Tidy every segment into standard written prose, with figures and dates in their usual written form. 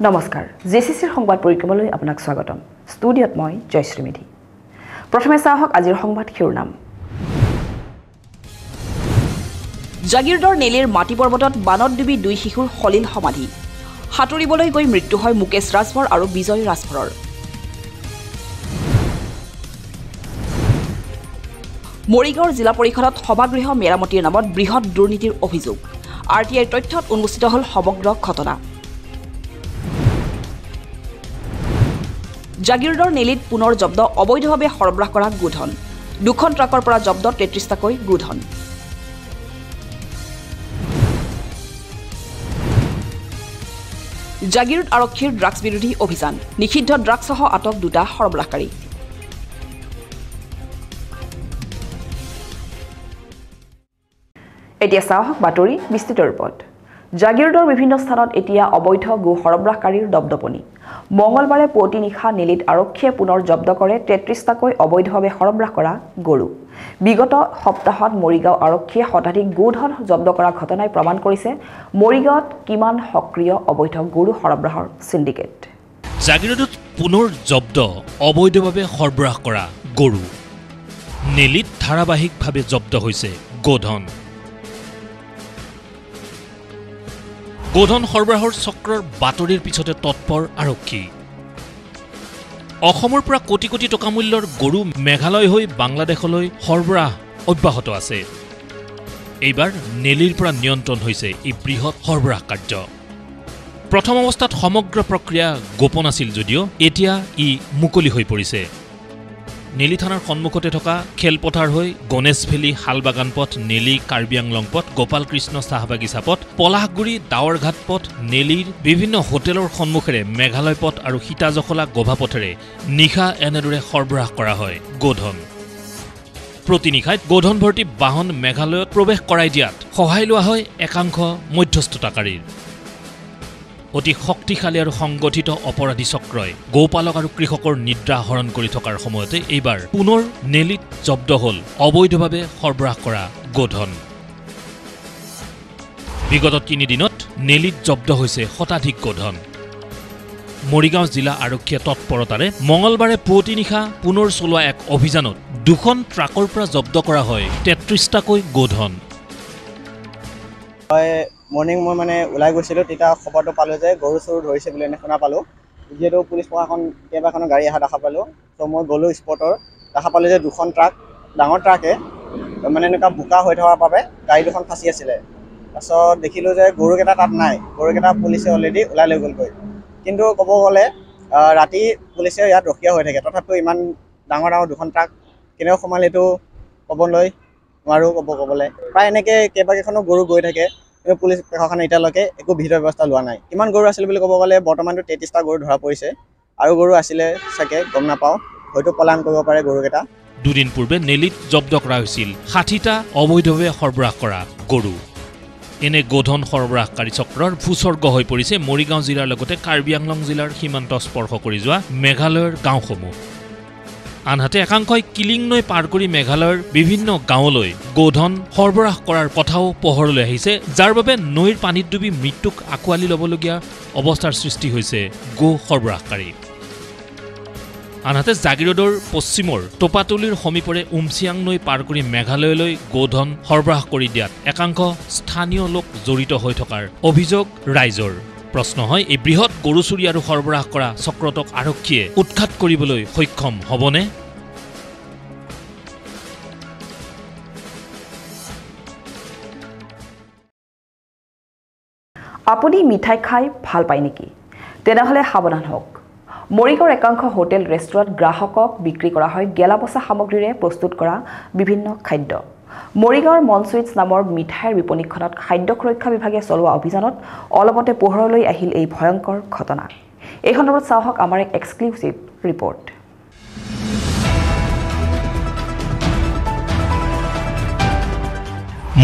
নমস্কাৰ জেচিচিৰ সংবাদ পৰিক্ৰমালৈ আপোনাক স্বাগতম ষ্টুডিঅত মই জয়শ্ৰী মেধি প্ৰথমে চাওক আজিৰ সংবাদ শিৰোনাম জাগিৰদৰ নেলিৰ মাটি পৰ্বতত বানত ডুবি দুই শিশুৰ হলিল সমাধি হাতুৰিবলৈ গৈ মৃত্যু হয় মুকেশ ৰাজভৰ আৰু বিজয় ৰাজভৰৰ মৰিগাঁৱৰ জিলা পৰিষদত সভাগৃহ মেৰামতিৰ নামত বৃহৎ দুৰ্নীতিৰ অভিযোগ আৰটিআইৰ তথ্যত উন্মোচিত হ'ল সমগ্ৰ ঘটনা জাগিৰদৰ নেলিত পুনৰ জব্দ অবৈধভাৱে সৰবৰাহ কৰা গোধন দুখন ট্ৰাকৰ পৰা জব্দ ৩৩টাকৈ গোধন জাগিৰোড আৰক্ষীৰ ড্ৰাগছ বিৰোধী অভিযান নিষিদ্ধ ড্ৰাগছসহ আটক দুটা সৰবৰাহকাৰী এতিয়া চাওক বাতৰি বিস্তৃত ৰূপত জাগিৰোডৰ বিভিন্ন স্থানত এতিয়া অবৈধ গো সৰবৰাহকাৰীৰ দবদপনি মঙ্গলবাৰে পুৱতি নিশা নেলিত আৰক্ষীয়ে পুনৰ জব্দ কৰে ৩৩টাকৈ অবৈধভাৱে সৰবৰাহ কৰা গৰু বিগত সপ্তাহত মৰিগাঁও আৰক্ষীয়ে শতাধিক গোধন জব্দ কৰা ঘটনাই প্ৰমাণ কৰিছে মৰিগাঁৱত কিমান সক্ৰিয় অবৈধ গৰু সৰবৰাহৰ সিন্ডিকেট জাগিৰোডত পুনৰ জব্দ অবৈধভাৱে সৰবৰাহ কৰা গৰু নেলিত ধাৰাবাহিকভাৱে জব্দ হৈছে গোধন গোধন সৰবৰাহৰ চক্ৰৰ বাতৰিৰ পিছতে তৎপৰ আৰক্ষী অসমৰ পৰা কোটি কোটি টকা মূল্যৰ গৰু মেঘালয় হৈ বাংলাদেশলৈ সৰবৰাহ অব্যাহত আছে এইবাৰ নেলিৰ পৰা নিয়ন্ত্ৰণ হৈছে এই বৃহৎ সৰবৰাহ কাৰ্য প্ৰথম অৱস্থাত সমগ্ৰ প্ৰক্ৰিয়া গোপন আছিল যদিও এতিয়া ই মুকলি হৈ পৰিছে নেলি থানাৰ সন্মুখতে থকা খেলপথাৰ হৈ গণেশ ভেলী হালবাগান পথ নেলি কাৰ্বি আংলং পথ গোপাল কৃষ্ণ চাহবাগিচা পথ পলাশগুৰি ডাৱৰঘাট পথ নেলিৰ বিভিন্ন হোটেলৰ সন্মুখেৰে মেঘালয় পথ আৰু সীতাজখলা গোভা পথেৰে নিশা এনেদৰে সৰবৰাহ কৰা হয় গোধন প্ৰতিনিশাত গোধন ভৰ্তি বাহন মেঘালয়ত প্ৰৱেশ কৰাই দিয়াত সহায় লোৱা হয় একাংশ মধ্যস্থতাকাৰীৰ অতি শক্তিশালী আৰু সংগঠিত অপৰাধী চক্ৰই গৌপালক আৰু কৃষকৰ নিদ্ৰা হৰণ কৰি থকাৰ সময়তে এইবাৰ পুনৰ নেলিত জব্দ হ'ল অবৈধভাৱে সৰবৰাহ কৰা গোধন বিগত ৩ দিনত নেলিত জব্দ হৈছে শতাধিক গোধন মৰিগাঁও জিলা আৰক্ষীয়ে তৎপৰতাৰে মঙ্গলবাৰে পুৱতি নিশা পুনৰ চলোৱা এক অভিযানত দুখন ট্ৰাকৰ পৰা জব্দ কৰা হয় ৩৩টাকৈ গোধন মৰ্নিং মই মানে ওলাই গৈছিলোঁ তেতিয়া খবৰটো পালোঁ যে গৰু চৰু ধৰিছে বুলি এনে শুনা পালোঁ যিহেতু পুলিচ প্ৰশাসন কেইবাখনো গাড়ী অহা দেখা পালোঁ ত' মই গ'লোঁ স্পটৰ দেখা পালোঁ যে দুখন ট্ৰাক ডাঙৰ ট্ৰাকে মানে এনেকুৱা বোকা হৈ থকাৰ বাবে গাড়ী দুখন ফাঁচি আছিলে তাৰপিছত দেখিলোঁ যে গৰুকেইটা তাত নাই গৰুকেইটা পুলিচে অলৰেডি ওলাই লৈ গ'লগৈ কিন্তু ক'ব গ'লে ৰাতি পুলিচে ইয়াত ৰখীয়া হৈ থাকে তথাপিও ইমান ডাঙৰ দুখন ট্ৰাক কেনেকৈ সোমালে এইটো ক'বলৈ নোৱাৰোঁ ক'বলৈ প্ৰায় এনেকৈ কেইবাকেইখনো গৰু গৈ থাকে কিন্তু পুলিচ প্ৰশাসনে এতিয়ালৈকে একো বিহিত ব্যৱস্থা লোৱা নাই কিমান গৰু আছিল বুলি ক'ব গ'লে বৰ্তমানটো ৩৩টা গৰু ধৰা পৰিছে আৰু গৰু আছিলে চাগে গম নাপাওঁ হয়তো পলায়ন কৰিব পাৰে গৰুকেইটা দুদিন পূৰ্বে নেলিত জব্দ কৰা হৈছিল ৬০টা অবৈধভাৱে সৰবৰাহ কৰা গৰু এনে গোধন সৰবৰাহকাৰী চক্ৰৰ ভূস্বৰ্গ হৈ পৰিছে মৰিগাঁও জিলাৰ লগতে কাৰ্বি আংলং জিলাৰ সীমান্ত স্পৰ্শ কৰি যোৱা মেঘালয়ৰ গাঁওসমূহ আনহাতে একাংশই কিলিং নৈ পাৰ কৰি মেঘালয়ৰ বিভিন্ন গাঁৱলৈ গোধন সৰবৰাহ কৰাৰ কথাও পোহৰলৈ আহিছে যাৰ বাবে নৈৰ পানীত ডুবি মৃত্যুক আঁকোৱালি ল'বলগীয়া অৱস্থাৰ সৃষ্টি হৈছে গো সৰবৰাহকাৰী আনহাতে জাগিৰোডৰ পশ্চিমৰ টোপাতলিৰ সমীপৰে উমচিয়াং নৈ পাৰ কৰি মেঘালয়লৈ গোধন সৰবৰাহ কৰি দিয়াত একাংশ স্থানীয় লোক জড়িত হৈ থকাৰ অভিযোগ ৰাইজৰ প্ৰশ্ন হয় এই বৃহৎ গৰু চুৰি আৰু সৰবৰাহ কৰা চক্ৰটোক আৰক্ষীয়ে উৎখাত কৰিবলৈ সক্ষম হ'বনে আপুনি মিঠাই খাই ভাল পায় নেকি তেনেহ'লে সাৱধান হওক মৰিগাঁৱৰ একাংশ হোটেল ৰেষ্টুৰেণ্ট গ্ৰাহকক বিক্ৰী কৰা হয় গেলাপচা সামগ্ৰীৰে প্ৰস্তুত কৰা বিভিন্ন খাদ্য মৰিগাঁৱৰ মনচুইটছ নামৰ মিঠাইৰ বিপণীখনত খাদ্য সুৰক্ষা বিভাগে চলোৱা অভিযানত অলপতে পোহৰলৈ আহিল এই ভয়ংকৰ ঘটনা এই সন্দৰ্ভত চাওক আমাৰ এক এক্সক্লুচিভ ৰিপৰ্ট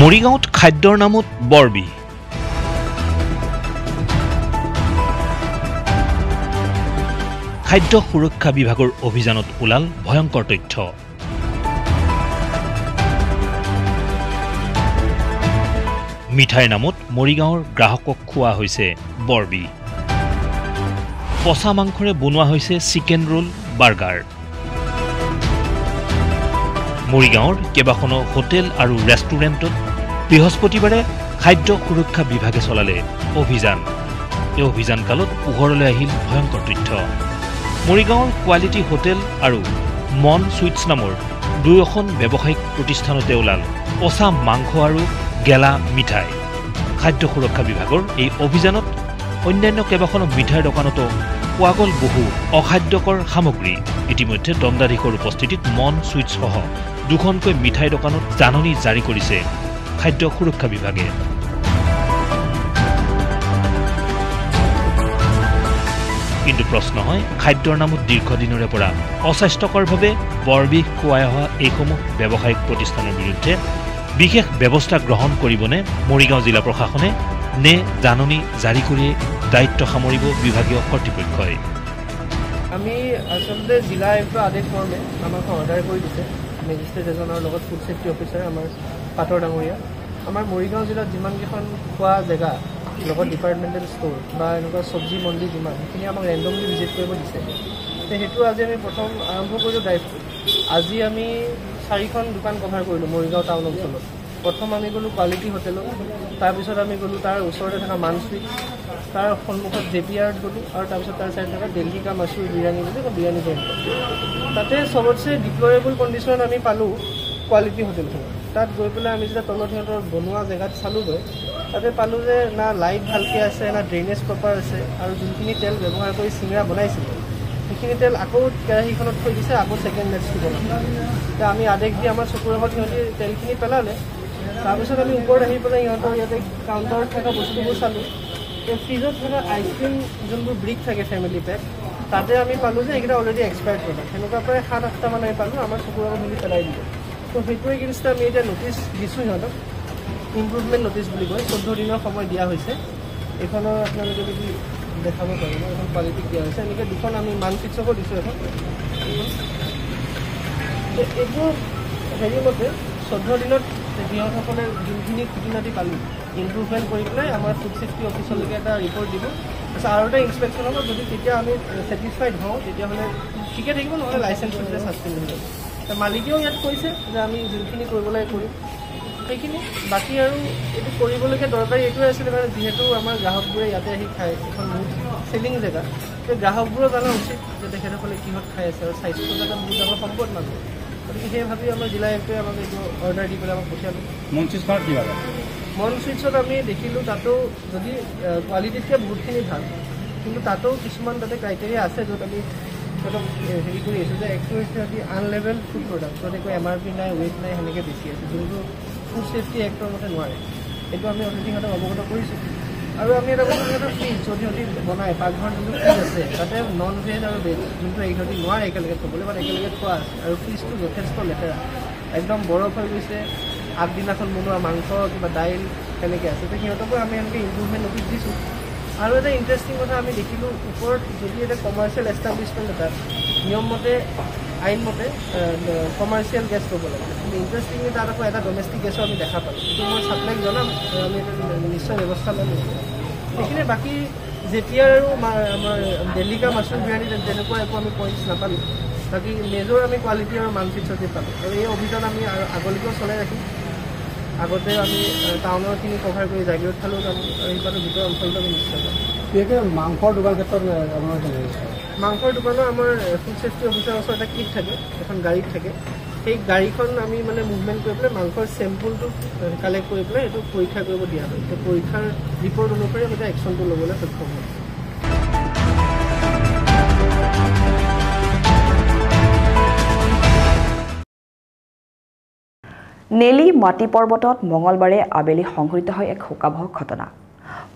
মৰিগাঁৱত খাদ্যৰ নামত বৰবি খাদ্য সুৰক্ষা বিভাগৰ অভিযানত ওলাল ভয়ংকৰ তথ্য মিঠাইৰ নামত মৰিগাঁৱৰ গ্ৰাহকক খোৱা হৈছে বৰবি পচা মাংসৰে বনোৱা হৈছে চিকেন ৰোল বাৰ্গাৰ মৰিগাঁৱৰ কেইবাখনো হোটেল আৰু ৰেষ্টুৰেণ্টত বৃহস্পতিবাৰে খাদ্য সুৰক্ষা বিভাগে চলালে অভিযান এই অভিযান কালত পোহৰলৈ আহিল ভয়ংকৰ তথ্য মৰিগাঁৱৰ কোৱালিটি হোটেল আৰু মন সুইটছ নামৰ দুয়োখন ব্যৱসায়িক প্ৰতিষ্ঠানতে ওলাল পচা মাংস আৰু গেলা মিঠাই খাদ্য সুৰক্ষা বিভাগৰ এই অভিযানত অন্যান্য কেইবাখনো মিঠাইৰ দোকানতো পোৱা গ'ল বহু অখাদ্যকৰ সামগ্ৰী ইতিমধ্যে দণ্ডাধীশৰ উপস্থিতিত মন সুইটছ সহ দুখনকৈ মিঠাই দোকানত জাননী জাৰি কৰিছে খাদ্য সুৰক্ষা বিভাগে কিন্তু প্ৰশ্ন হয় খাদ্যৰ নামত দীৰ্ঘদিনৰে পৰা অস্বাস্থ্যকৰভাৱে বৰবিষ খুৱাই অহা এইসমূহ ব্যৱসায়িক প্ৰতিষ্ঠানৰ বিৰুদ্ধে বিশেষ ব্যৱস্থা গ্ৰহণ কৰিবনে মৰিগাঁও জিলা প্ৰশাসনে নে জাননী জাৰি কৰি দায়িত্ব সামৰিব বিভাগীয় কৰ্তৃপক্ষই আমি আসলে জিলা আয়ুক্ত আদেশ মৰ্মে আমাক অৰ্ডাৰ কৰি দিছে মেজিষ্ট্ৰেট এজনৰ লগত ফুড ছেফটি অফিচাৰ আমাৰ পাটৰ ডাঙৰীয়া আমাৰ মৰিগাঁও জিলাত যিমানকেইখন খোৱা জেগা লগত ডিপাৰ্টমেণ্টেল ষ্ট'ৰ বা এনেকুৱা চব্জি মণ্ডি যিমান সেইখিনি আমাক ৰেণ্ডমলি ভিজিট কৰিব দিছে সেইটো আজি আমি প্ৰথম আৰম্ভ কৰিলোঁ ড্ৰাইভটো আজি আমি 4খন দোকান কভাৰ কৰিলোঁ মৰিগাঁও টাউন অঞ্চলত প্ৰথম আমি গ'লোঁ কোৱালিটি হোটেলত তাৰপিছত আমি গ'লোঁ তাৰ ওচৰতে থকা মান সুইটছ তাৰ সন্মুখত জেপিআৰত গ'লোঁ আৰু তাৰপিছত তাৰ চাইড থকা দিল্লী কা মাছুৰ বিৰিয়ানী বুলি বিৰিয়ানী জইন তাতে চবতছে ডিপ্ল'ৰেবল কণ্ডিশ্যন আমি পালোঁ কোৱালিটি হোটেলখনত তাত গৈ পেলাই আমি যেতিয়া তলত সিহঁতৰ বনোৱা জেগাত চালোঁগৈ তাতে পালোঁ যে না লাইট ভালকৈ আছে না ড্ৰেইনেজ প্ৰপাৰ আছে আৰু যোনখিনি তেল ব্যৱহাৰ কৰি চিঙৰা বনাইছিলে সেইখিনি তেল আকৌ কেৰাহীখনত থৈ দিছে আকৌ ছেকেণ্ড মেটচটো বনালে এতিয়া আমি আদেশ দি আমাৰ চকুৰ আগত সিহঁতি তেলখিনি পেলালে তাৰপিছত আমি ওপৰত আহি পেলাই সিহঁতৰ ইয়াতে কাউণ্টাৰত থকা বস্তুবোৰ চালোঁ ফ্ৰিজত থকা আইচক্ৰীম যোনবোৰ ব্ৰিক থাকে ফেমিলি পেক তাতে আমি পালোঁ যে এইকেইটা অলৰেডি এক্সপায়াৰ্ড প্ৰডাক্ট সেনেকুৱা প্ৰায় 7-8টামান আমি পালোঁ আমাৰ চকুৰ আগত মিলি পেলাই দিলোঁ তো সেইটো এগেইনষ্ট আমি এতিয়া নটিচ দিছোঁ সিহঁতক ইম্প্ৰুভমেণ্ট নটিচ বুলি কয় 14 দিনৰ সময় দিয়া হৈছে এইখনৰ আপোনালোকে যদি দেখাব পাৰিব এখন কোৱালিটিক দিয়া হৈছে এনেকৈ দুখন আমি মান সুইটছকো দিছোঁ এখন এইটো হেৰি মতে 14 দিনত সিহঁতসকলে যোনখিনি খুঁটি নাটি পালোঁ ইম্প্ৰুভমেণ্ট কৰি পেলাই আমাৰ ফুড ছেফটি অফিচলৈকে এটা ৰিপৰ্ট দিব তাৰপিছত আৰু এটা ইনস্পেকশ্যন হ'ব যদি তেতিয়া আমি ছেটিছফাইড হওঁ তেতিয়াহ'লে ঠিকে থাকিব নহ'লে লাইচেঞ্চ সুবিধা ছাছপেণ্ড হৈ যাব মালিকেও ইয়াত কৈছে যে আমি যোনখিনি কৰিব লাগে কৰিম সেইখিনি বাকী আৰু এইটো কৰিবলৈকে দৰকাৰী এইটোৱে আছিলে মানে যিহেতু আমাৰ গ্ৰাহকবোৰে ইয়াতে আহি খায় এখন বহুত চেলিং জেগা সেই গ্ৰাহকবোৰো জানা উচিত যে তেখেতসকলে কিহত খাই আছে আৰু স্বাস্থ্য জেগা বহুত ডাঙৰ সম্পদ মানুহ গতিকে সেই ভাবি আমাৰ জিলা আয়ুক্তই আমাক এইটো অৰ্ডাৰ দি পেলাই আমাক পঠিয়ালোঁ মন সুইটছত আমি দেখিলোঁ তাতো যদি কোৱালিটিতকৈ বহুতখিনি ভাল কিন্তু তাতো কিছুমান তাতে ক্ৰাইটেৰিয়া আছে য'ত আমি সিহঁতক হেৰি কৰি আছোঁ যে একচুৱেলি সিহঁতি আনলেভেল ফুড প্ৰডাক্ট য'ত একো MRP নাই ৱেইট নাই সেনেকৈ বেছি আছে যোনটো ফুড ছেফটি এক্টৰ মতে নোৱাৰে এইটো আমি অলৰেডি সিহঁতক অৱগত কৰিছোঁ আৰু আমি এটা কথা সিহঁতৰ ফ্ৰিজ য'ত সিহঁতি বনায় পাকঘৰ যোনটো ফ্ৰিজ আছে তাতে নন ভেজ আৰু ভেজ যোনটো সিহঁতি নোৱাৰে একেলগে থ'বলৈ বা একেলগে থোৱা আছে আৰু ফ্ৰিজটো যথেষ্ট লেতেৰা একদম বৰফ হৈ গৈছে আগদিনাখন বনোৱা মাংস কিবা দাইল সেনেকৈ আছে তো সিহঁতকো আমি এনেকৈ ইম্প্ৰুভমেণ্ট নটিচ দিছোঁ আৰু এটা ইণ্টাৰেষ্টিং কথা আমি দেখিলোঁ ওপৰত যদি এটা কমাৰ্চিয়েল এষ্টাব্লিছমেণ্ট এটাত নিয়মমতে আইনমতে কমাৰ্চিয়েল গেছ ল'ব লাগে কিন্তু ইণ্টাৰেষ্টিংলি তাত আকৌ এটা ডমেষ্টিক গেছো আমি দেখা পালোঁ সেইটো মই ছাপ্লাইক জনাম আমি এটা নিশ্চয় ব্যৱস্থা ল'ম সেইখিনি বাকী যেতিয়া আৰু আমাৰ দিল্লী কা মাছুৰ বিৰিয়ানী তেনেকুৱা একো আমি পইণ্টছ নাপালোঁ বাকী মেজৰ আমি কোৱালিটি আৰু মান সুইটছতে পালোঁ আৰু এই অভিযান আমি আগলৈকেও চলাই ৰাখিম আগতে আমি টাউনৰখিনি কভাৰ কৰি জাগিৰোড ফালেও যাম আৰু সিফালে ভিতৰৰ অঞ্চলটো আমি নিশ্চয় যাম বিশেষকৈ মাংসৰ দোকান ক্ষেত্ৰত মাংসৰ দোকানৰ আমাৰ ফুড ছেফটি অফিচাৰৰ ওচৰত এটা কিট থাকে এখন গাড়ীত থাকে সেই গাড়ীখন আমি মানে মুভমেণ্ট কৰি পেলাই মাংসৰ চেম্পুলটো কালেক্ট কৰি পেলাই এইটো পৰীক্ষা কৰিব দিয়া হয় সেই পৰীক্ষাৰ ৰিপৰ্ট অনুসৰি আমি একশ্যনটো ল'বলৈ সক্ষম হয় নেলি মাটি পৰ্বতত মঙলবাৰে আবেলি সংঘটিত হয় এক শোকাবহ ঘটনা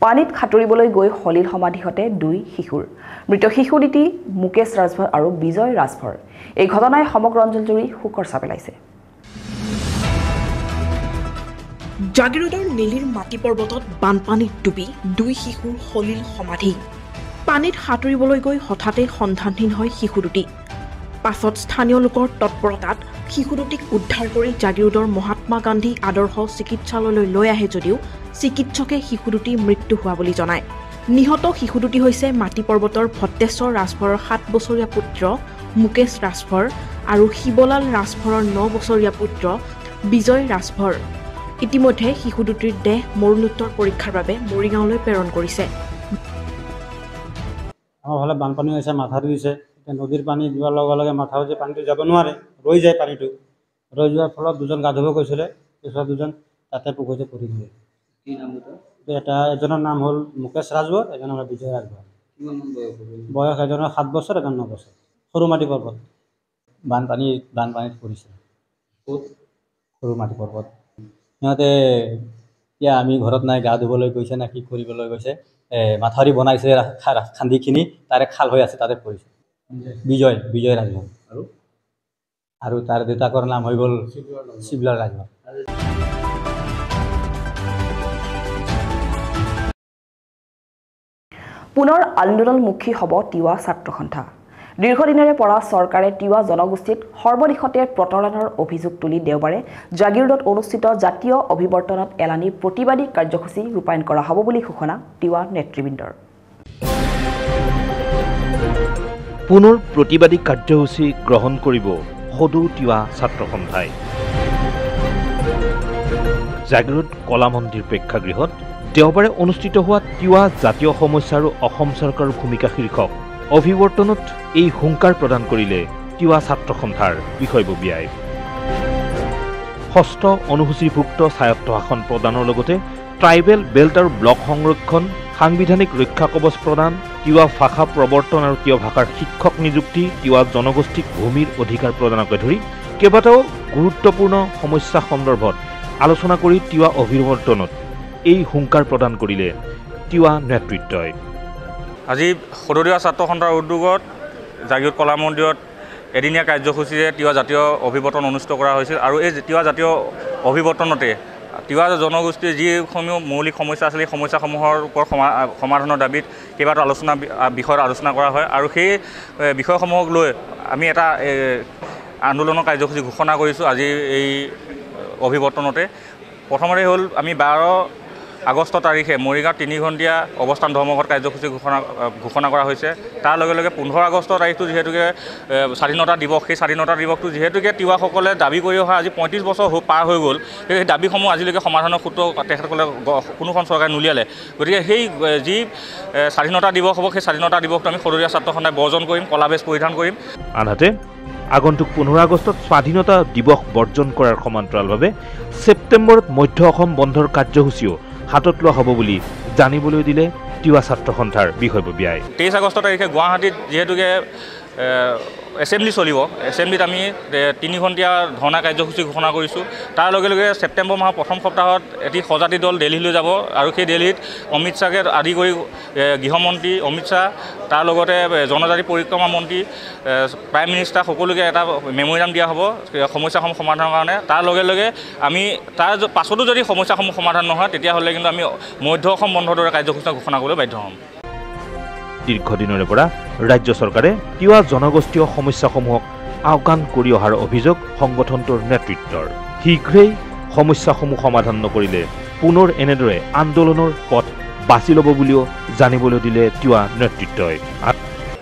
পানীত সাঁতুৰিবলৈ গৈ হলিল সমাধিহতে 2 শিশুৰ মৃত শিশু দুটি মুকেশ ৰাজভৰ আৰু বিজয় ৰাজভৰ এই ঘটনাই সমগ্ৰ অঞ্চলজুৰি শোকৰ ছাপ পেলাইছে জাগিৰোডৰ নেলিৰ মাটি পৰ্বতত বানপানীত ডুবি 2 শিশুৰ হলিল সমাধি পানীত সাঁতুৰিবলৈ গৈ হঠাতে সন্ধানহীন হয় শিশু দুটি পাছত স্থানীয় লোকৰ তৎপৰতাত শিশু দুটিক উদ্ধাৰ কৰি জাগিৰোডৰ মহাত্মা গান্ধী আদৰ্শ চিকিৎসালয়লৈ লৈ আহে যদিও চিকিৎসকে শিশু দুটিৰ মৃত্যু হোৱা বুলি জনায় নিহত শিশু দুটি হৈছে মাটি পৰ্বতৰ ভট্টেশ্বৰ ৰাজভৰৰ ৭ বছৰীয়া পুত্ৰ মুকেশ ৰাজভৰ আৰু শিৱলাল ৰাজভৰৰ ৯ বছৰীয়া পুত্ৰ বিজয় ৰাজভৰ। ইতিমধ্যে শিশু দুটিৰ দেহ মৰণোত্তৰ পৰীক্ষাৰ বাবে মৰিগাঁৱলৈ প্ৰেৰণ কৰিছে। আমাৰ ফালে বানপানী হৈছে, মাথা ধুইছে, নদীৰ পানী যোৱাৰ লগে লগে মাথা যে পানীটো যাব নোৱাৰে, ৰৈ যায় পানীটো, ৰৈ যোৱাৰ ফলত দুজন গা ধুব গৈছিলে, পিছত দুজন তাতে পুখুৰীতে পৰি গ'ল। এজনৰ নাম হ'ল মুকেশ ৰাজভৰ, এজনৰ হ'ল বিজয় ৰাজভৰ। বয়স এজনৰ ৭ বছৰ, এজনৰ ৯ বছৰ। সৰু মাটি পৰ্বত বানপানীত পৰিছে। সৰু মাটি পৰ্বত সিহঁতে এতিয়া আমি ঘৰত নাই, গা ধুবলৈ গৈছে না কি কৰিবলৈ গৈছে, মাথাউৰি বনাইছে খান্দিখিনি, তাৰে খাল হৈ আছে, তাতে পৰিছে। বিজয় ৰাজভৰ আৰু তাৰ দেউতাকৰ নাম হৈ গ'ল শিৱলাল ৰাজভৰ। পুনৰ আন্দোলনমুখী হ'ব তিৱা ছাত্ৰ সন্থা। দীৰ্ঘদিনেৰে পৰা চৰকাৰে তিৱা জনগোষ্ঠীত সৰ্বদিশতে প্ৰতাৰণাৰ অভিযোগ তুলি দেওবাৰে জাগিৰোডত অনুষ্ঠিত জাতীয় অভিৱৰ্তনত এলানি প্ৰতিবাদী কাৰ্যসূচী ৰূপায়ণ কৰা হ'ব বুলি ঘোষণা তিৱা নেতৃবৃন্দৰ। পুনৰ প্ৰতিবাদী কাৰ্যসূচী গ্ৰহণ কৰিব সদৌ তিৱা ছাত্ৰ সন্থাই। জাগিৰোড কলা মন্দিৰ প্ৰেক্ষাগৃহত দেওবাৰে অনুষ্ঠিত হোৱা তিৱা জাতীয় সমস্যা আৰু অসম চৰকাৰৰ ভূমিকা শীৰ্ষক অভিৱৰ্তনত এই হুংকাৰ প্ৰদান কৰিলে তিৱা ছাত্ৰ সন্থাৰ বিষয়ববীয়াই। ষষ্ঠ অনুসূচীভুক্ত স্বায়ত্ত শাসন প্ৰদানৰ লগতে ট্ৰাইবেল বেল্ট আৰু ব্লক সংৰক্ষণ, সাংবিধানিক ৰক্ষা কৱচ প্ৰদান, তিৱা ভাষা প্ৰৱৰ্তন আৰু তিৱা ভাষাৰ শিক্ষক নিযুক্তি, তিৱা জনগোষ্ঠীক ভূমিৰ অধিকাৰ প্ৰদানকে ধৰি কেইবাটাও গুৰুত্বপূৰ্ণ সমস্যা সন্দৰ্ভত আলোচনা কৰি তিৱা অভিৱৰ্তনত এই হুংকাৰ প্ৰদান কৰিলে তিৱা নেতৃত্বই। আজি সদৌ তিৱা ছাত্ৰ সন্থাৰ উদ্যোগত জাগিৰোড কলা মন্দিৰত এদিনীয়া কাৰ্যসূচীৰে তিৱা জাতীয় অভিৱৰ্তন অনুষ্ঠিত কৰা হৈছিল আৰু এই তিৱা জাতীয় অভিৱৰ্তনতে তিৱা জনগোষ্ঠীৰ যিসমূহ মৌলিক সমস্যা আছিল, সেই সমস্যাসমূহৰ ওপৰত সমাধানৰ দাবীত কেইবাটাও বিষয়ত আলোচনা কৰা হয় আৰু সেই বিষয়সমূহক লৈ আমি এটা আন্দোলনৰ কাৰ্যসূচী ঘোষণা কৰিছোঁ আজি এই অভিৱৰ্তনতে। প্ৰথমতে হ'ল আমি 12 আগষ্ট তাৰিখে মৰিগাঁৱত 3 ঘণ্টীয়া অৱস্থান ধৰ্মঘট কাৰ্যসূচী ঘোষণা কৰা হৈছে। তাৰ লগে লগে 15 আগষ্ট তাৰিখটো যিহেতুকে স্বাধীনতা দিৱস, সেই স্বাধীনতা দিৱসটো যিহেতুকে তিৱাসকলে দাবী কৰি অহা আজি 35 বছৰ পাৰ হৈ গ'ল, সেই দাবীসমূহ আজিলৈকে সমাধানৰ সূত্ৰ তেখেতসকলে কোনোখন চৰকাৰে নুলিয়ালে। গতিকে সেই যি স্বাধীনতা দিৱস হ'ব, সেই স্বাধীনতা দিৱসটো আমি সদৌ তিৱা ছাত্ৰ সন্থাই বৰ্জন কৰিম, কলা বেজ পৰিধান কৰিম। আনহাতে আগন্তুক 15 আগষ্টত স্বাধীনতা দিৱস বৰ্জন কৰাৰ সমান্তৰালভাৱে ছেপ্টেম্বৰত মধ্য অসম বন্ধৰ কাৰ্যসূচীও হাতত লোৱা হ'ব বুলি জানিবলৈ দিলে তিৱা ছাত্ৰ সন্থাৰ বিষয়ববীয়াই। 23 আগষ্ট তাৰিখে গুৱাহাটীত যিহেতুকে এছেম্বলি চলিব, এছেম্বলিত আমি 3 ঘণ্টীয়া ধৰ্ণা কাৰ্যসূচী ঘোষণা কৰিছোঁ। তাৰ লগে লগে ছেপ্টেম্বৰ মাহৰ প্ৰথম সপ্তাহত এটি সজাতি দল দিল্লীলৈ যাব আৰু সেই দিল্লীত অমিত শ্বাহকে আদি কৰি গৃহমন্ত্ৰী অমিত শ্বাহ, তাৰ লগতে জনজাতি পৰিক্ৰমা মন্ত্ৰী, প্ৰাইম মিনিষ্টাৰ সকলোকে এটা মেমৰিয়াম দিয়া হ'ব সমস্যাসমূহ সমাধানৰ কাৰণে। তাৰ লগে লগে আমি তাৰ পাছতো যদি সমস্যাসমূহ সমাধান নহয়, তেতিয়াহ'লে কিন্তু আমি মধ্য অসম বন্ধৰ দৰে কাৰ্যসূচী ঘোষণা কৰিবলৈ বাধ্য হ'ম। দীৰ্ঘদিনৰে পৰা ৰাজ্য চৰকাৰে তিৱা জনগোষ্ঠীয় সমস্যাসমূহক আওকাণ কৰি অহাৰ অভিযোগ সংগঠনটোৰ নেতৃত্বৰ। শীঘ্ৰেই সমস্যাসমূহ সমাধান নকৰিলে পুনৰ এনেদৰে আন্দোলনৰ পথ বাছি ল'ব বুলিও জানিবলৈ দিলে তিৱা নেতৃত্বই।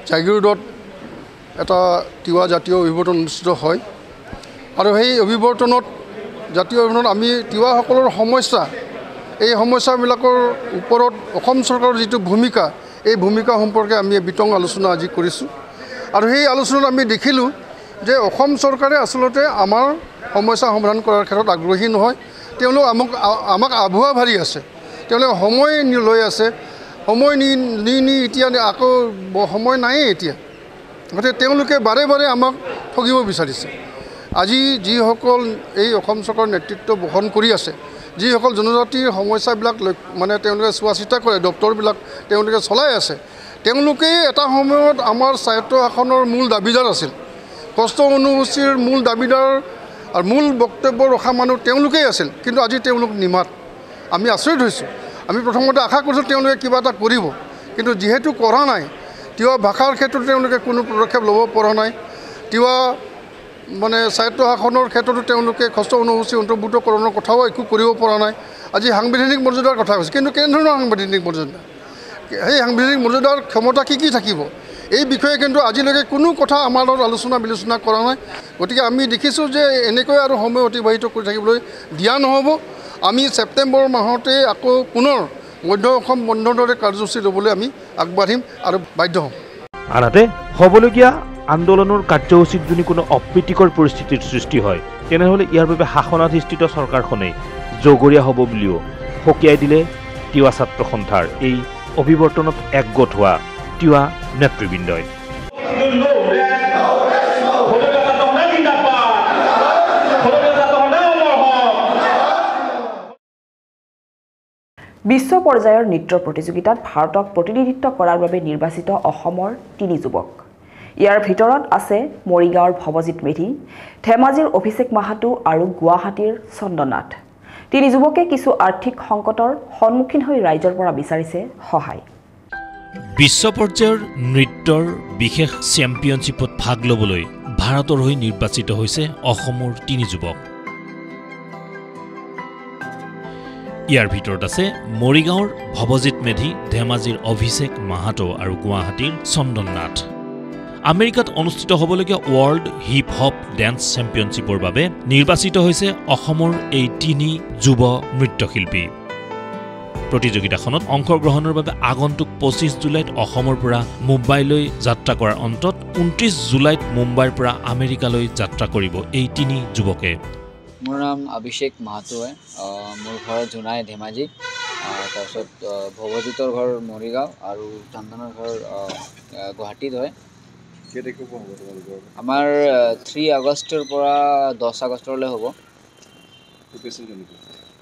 জাগিৰোডত এটা তিৱা জাতীয় অভিৱৰ্তন অনুষ্ঠিত হয় আৰু সেই অভিৱৰ্তনত জাতীয় অভিৱৰ্তনত আমি তিৱাসকলৰ সমস্যা, এই সমস্যাবিলাকৰ ওপৰত অসম চৰকাৰৰ যিটো ভূমিকা, এই ভূমিকা সম্পৰ্কে আমি বিতং আলোচনা আজি কৰিছোঁ আৰু সেই আলোচনাত আমি দেখিলোঁ যে অসম চৰকাৰে আচলতে আমাৰ সমস্যা সমাধান কৰাৰ ক্ষেত্ৰত আগ্ৰহী নহয়। তেওঁলোক আমাক আভুৱা ভাৰি আছে, তেওঁলোকে সময় লৈ আছে, সময় নি এতিয়া আকৌ সময় নায়েই এতিয়া। গতিকে তেওঁলোকে বাৰে বাৰে আমাক ঠগিব বিচাৰিছে। আজি যিসকল এই অসম চৰকাৰৰ নেতৃত্ব বহন কৰি আছে, যিসকল জনজাতিৰ সমস্যাবিলাক মানে তেওঁলোকে চোৱা চিতা কৰে, দপ্তৰবিলাক তেওঁলোকে চলাই আছে, তেওঁলোকেই এটা সময়ত আমাৰ স্বায়ত্ত শাসনৰ মূল দাবীদাৰ আছিল। ষষ্ঠ অনুসূচীৰ মূল দাবীদাৰ আৰু মূল বক্তব্য ৰখা মানুহ তেওঁলোকেই আছিল, কিন্তু আজি তেওঁলোক নিমাত। আমি আচৰিত হৈছোঁ। আমি প্ৰথমতে আশা কৰিছোঁ তেওঁলোকে কিবা এটা কৰিব, কিন্তু যিহেতু কৰা নাই, তিৱা ভাষাৰ ক্ষেত্ৰত তেওঁলোকে কোনো পদক্ষেপ ল'ব পৰা নাই, তিৱা মানে স্বায়ত্ত শাসনৰ ক্ষেত্ৰতো তেওঁলোকে ষষ্ঠ অনুসূচী অন্তৰ্ভুক্তকৰণৰ কথাও একো কৰিব পৰা নাই। আজি সাংবিধানিক মৰ্যাদাৰ কথা কৈছে, কিন্তু কেনেধৰণৰ সাংবিধানিক মৰ্যাদা? সেই সাংবিধানিক মৰ্যাদাৰ ক্ষমতা কি থাকিব এই বিষয়ে কিন্তু আজিলৈকে কোনো কথা আমাৰ লগত আলোচনা বিলোচনা কৰা নাই গতিকে আমি দেখিছোঁ যে এনেকৈ আৰু সময় অতিবাহিত কৰি থাকিবলৈ দিয়া নহ'ব আমি ছেপ্টেম্বৰ মাহতে আকৌ পুনৰ মধ্য অসম বন্ধৰ দৰে কাৰ্যসূচী ল'বলৈ আমি আগবাঢ়িম আৰু বাধ্য হ'ম আনহাতে হ'বলগীয়া আন্দোলনৰ কাৰ্যসূচীত যদি কোনো অপ্ৰীতিকৰ পৰিস্থিতিৰ সৃষ্টি হয় তেনেহ'লে ইয়াৰ বাবে শাসনাধিষ্ঠিত চৰকাৰখনে জগৰীয়া হ'ব বুলিও সকীয়াই দিলে তিৱা ছাত্ৰ সন্থাৰ এই অভিৱৰ্তনত একগোট হোৱা তিৱা নেতৃবৃন্দই বিশ্ব পৰ্যায়ৰ নৃত্য প্ৰতিযোগিতাত ভাৰতক প্ৰতিনিধিত্ব কৰাৰ বাবে নিৰ্বাচিত অসমৰ 3 যুৱক ইয়াৰ ভিতৰত আছে মৰিগাঁৱৰ ভৱজিৎ মেধি ধেমাজিৰ অভিষেক মাহাতো আৰু গুৱাহাটীৰ চন্দনাথ 3 যুৱকে কিছু আৰ্থিক সংকটৰ সন্মুখীন হৈ ৰাইজৰ পৰা বিচাৰিছে সহায় বিশ্ব পৰ্যায়ৰ নৃত্যৰ বিশেষ চেম্পিয়নশ্বিপত ভাগ ল'বলৈ ভাৰতৰ হৈ নিৰ্বাচিত হৈছে অসমৰ 3 যুৱক ইয়াৰ ভিতৰত আছে মৰিগাঁৱৰ ভৱজিৎ মেধি ধেমাজিৰ অভিষেক মাহাতো আৰু গুৱাহাটীৰ চন্দননাথ আমেৰিকাত অনুষ্ঠিত হ'বলগীয়া ৱৰ্ল্ড হিপ হপ ডেন্স চেম্পিয়নশ্বিপৰ বাবে নিৰ্বাচিত হৈছে অসমৰ এই 3 যুৱ নৃত্যশিল্পী প্ৰতিযোগিতাখনত অংশগ্ৰহণৰ বাবে আগন্তুক 25 জুলাইত অসমৰ পৰা মুম্বাইলৈ যাত্ৰা কৰাৰ অন্তত 29 জুলাইত মুম্বাইৰ পৰা আমেৰিকালৈ যাত্ৰা কৰিব এই 3 যুৱকে মোৰ নাম অভিষেক মাহাতো হয় মোৰ ঘৰ জোনাই ধেমাজি তাৰপিছত ভৱজিতৰ ঘৰ মৰিগাঁও আৰু চন্দনৰ ঘৰ গুৱাহাটীত হয় আমাৰ 3 আগষ্টৰ পৰা 10 আগষ্টলৈ হ'ব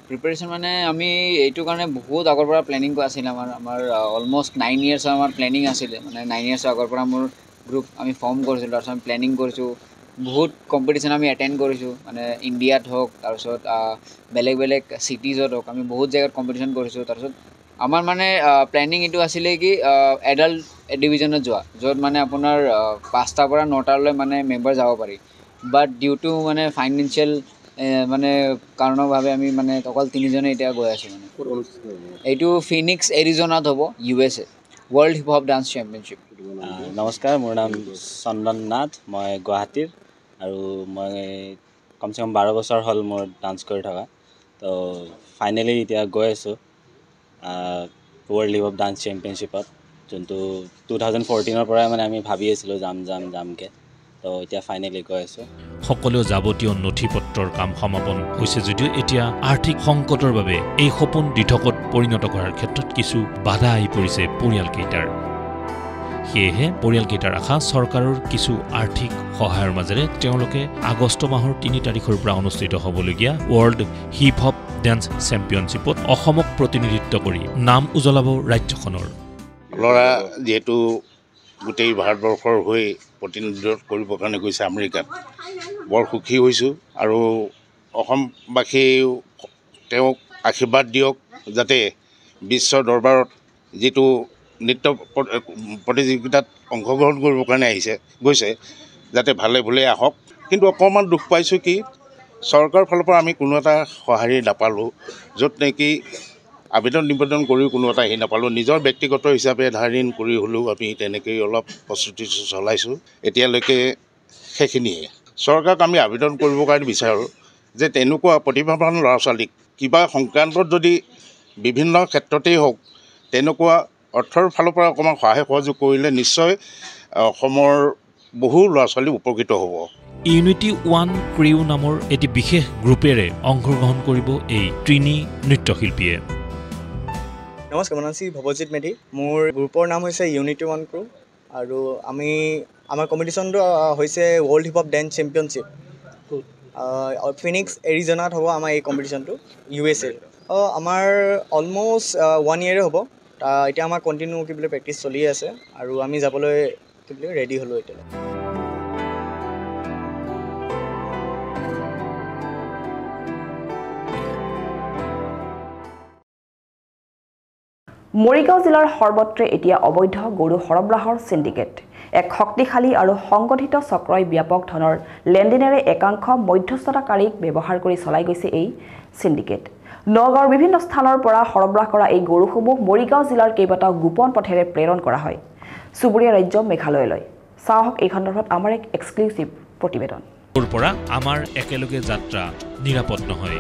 প্ৰিপাৰেশ্যন মানে আমি এইটো কাৰণে বহুত আগৰ পৰা প্লেনিং কৰা আছিল আমাৰ অলমষ্ট 9 ইয়াৰ্ছ আমাৰ প্লেনিং আছিলে মানে 9 ইয়াৰ্ছৰ আগৰ পৰা মোৰ গ্ৰুপ আমি ফৰ্ম কৰিছিলোঁ তাৰপিছত আমি প্লেনিং কৰিছোঁ বহুত কম্পিটিশ্যন আমি এটেণ্ড কৰিছোঁ মানে ইণ্ডিয়াত হওক তাৰপিছত বেলেগ চিটিজত হওক আমি বহুত জেগাত কম্পিটিশ্যন কৰিছোঁ তাৰপিছত আমাৰ মানে প্লেনিং এইটো আছিলে কি এডাল্ট ডিভিজনত যোৱা য'ত মানে আপোনাৰ 5টাৰ পৰা 9টালৈ মানে মেম্বাৰ যাব পাৰি বাট ডিউ টু মানে ফাইনেন্সিয়েল মানে কাৰণৰ বাবে আমি মানে অকল 3জনে এতিয়া গৈ আছোঁ মানে এইটো ফিনিক্স এৰিজনাত হ'ব USA world hip hop dance championship নমস্কাৰ মোৰ নাম চন্দন নাথ মই গুৱাহাটীৰ আৰু মই কমচে কম 12 বছৰ হ'ল মোৰ ডান্স কৰি থকা তো ফাইনেলি এতিয়া গৈ আছোঁ ৱৰ্ল্ড হিপ হপ ডান্স চেম্পিয়নশ্বিপত যোনটো 2014ৰ পৰাই মানে আমি ভাবি আছিলোঁ যামকৈ তো এতিয়া ফাইনেলি গৈ আছোঁ সকলো যাৱতীয় নথিপত্ৰৰ কাম সমাপন হৈছে যদিও এতিয়া আৰ্থিক সংকটৰ বাবে এই সপোন দিঠকত পৰিণত কৰাৰ ক্ষেত্ৰত কিছু বাধা আহি পৰিছে পৰিয়ালকেইটাৰ সেয়েহে পৰিয়ালকেইটাৰ আশা চৰকাৰৰ কিছু আৰ্থিক সহায়ৰ মাজেৰে তেওঁলোকে আগষ্ট মাহৰ 3 তাৰিখৰ পৰা অনুষ্ঠিত হ'বলগীয়া ৱৰ্ল্ড হিপ হপ ডেন্স চেম্পিয়নশ্বিপত অসমক প্ৰতিনিধিত্ব কৰি নাম উজ্বলাব ৰাজ্যখনৰ ল'ৰা যিহেতু গোটেই ভাৰতবৰ্ষৰ হৈ প্ৰতিনিধিত্ব কৰিবৰ কাৰণে গৈছে আমেৰিকাত বৰ সুখী হৈছোঁ আৰু অসমবাসীয়েও তেওঁক আশীৰ্বাদ দিয়ক যাতে বিশ্ব দৰবাৰত যিটো নৃত্য প্ৰতিযোগিতাত অংশগ্ৰহণ কৰিবৰ কাৰণে গৈছে যাতে ভালে ভালে আহক কিন্তু অকণমান দুখ পাইছোঁ কি চৰকাৰৰ ফালৰ পৰা আমি কোনো এটা সঁহাৰি নাপালোঁ য'ত নেকি আবেদন নিবেদন কৰিও কোনো এটা হেৰি নাপালোঁ নিজৰ ব্যক্তিগত হিচাপে ধাৰ ঋণ কৰি হ'লেও আমি তেনেকৈ অলপ প্ৰস্তুতি চলাইছোঁ এতিয়ালৈকে সেইখিনিয়ে চৰকাৰক আমি আবেদন কৰিবৰ কাৰণে বিচাৰোঁ যে তেনেকুৱা প্ৰতিভাৱান ল'ৰা ছোৱালীক কিবা সংক্ৰান্তত যদি বিভিন্ন ক্ষেত্ৰতেই হওক তেনেকুৱা অৰ্থৰ ফালৰ পৰা অকণমান সহায় সহযোগ কৰিলে নিশ্চয় অসমৰ বহু ল'ৰা ছোৱালী উপকৃত হ'ব ইউনিটি ওৱান ক্ৰিউ নামৰ এটি বিশেষ গ্ৰুপেৰে অংশগ্ৰহণ কৰিব এই 3 নৃত্যশিল্পীয়ে নমস্কাৰ মোৰ নাম ভৱজিৎ মেধি মোৰ গ্ৰুপৰ নাম হৈছে ইউনিটি ওৱান ক্ৰু আৰু আমাৰ কম্পিটিশ্যনটো হৈছে world hip hop dance championship Phoenix এৰিজনাত হ'ব আমাৰ এই কম্পিটিশ্যনটো USA আমাৰ অলমষ্ট 1 ইয়েৰে হ'ব এতিয়া আমাৰ কণ্টিনিউ প্ৰেক্টিচ চলি আছে আৰু আমি যাবলৈ ৰেডি হ'লোঁ এতিয়া মৰিগাঁও জিলাৰ সৰ্বত্ৰে এতিয়া অবৈধ গৰু সৰবৰাহৰ সিন্ডিকেট এক শক্তিশালী আৰু সংগঠিত চক্ৰই ব্যাপক ধনৰ লেনদেনেৰে একাংশ মধ্যস্থতাকাৰীক ব্যৱহাৰ কৰি চলাই গৈছে এই সিন্ডিকেট নগাঁৱৰ বিভিন্ন স্থানৰ পৰা সৰবৰাহ কৰা এই গৰুসমূহ মৰিগাঁও জিলাৰ কেইবাটাও গোপন পথেৰে প্ৰেৰণ কৰা হয় চুবুৰীয়া ৰাজ্য মেঘালয়লৈ। চাওক এই সন্দৰ্ভত আমাৰ এক এক্সক্লুসিভ প্ৰতিবেদন। তোৰ পৰা আমাৰ একেলগে যাত্ৰা নিৰাপদ নহয়।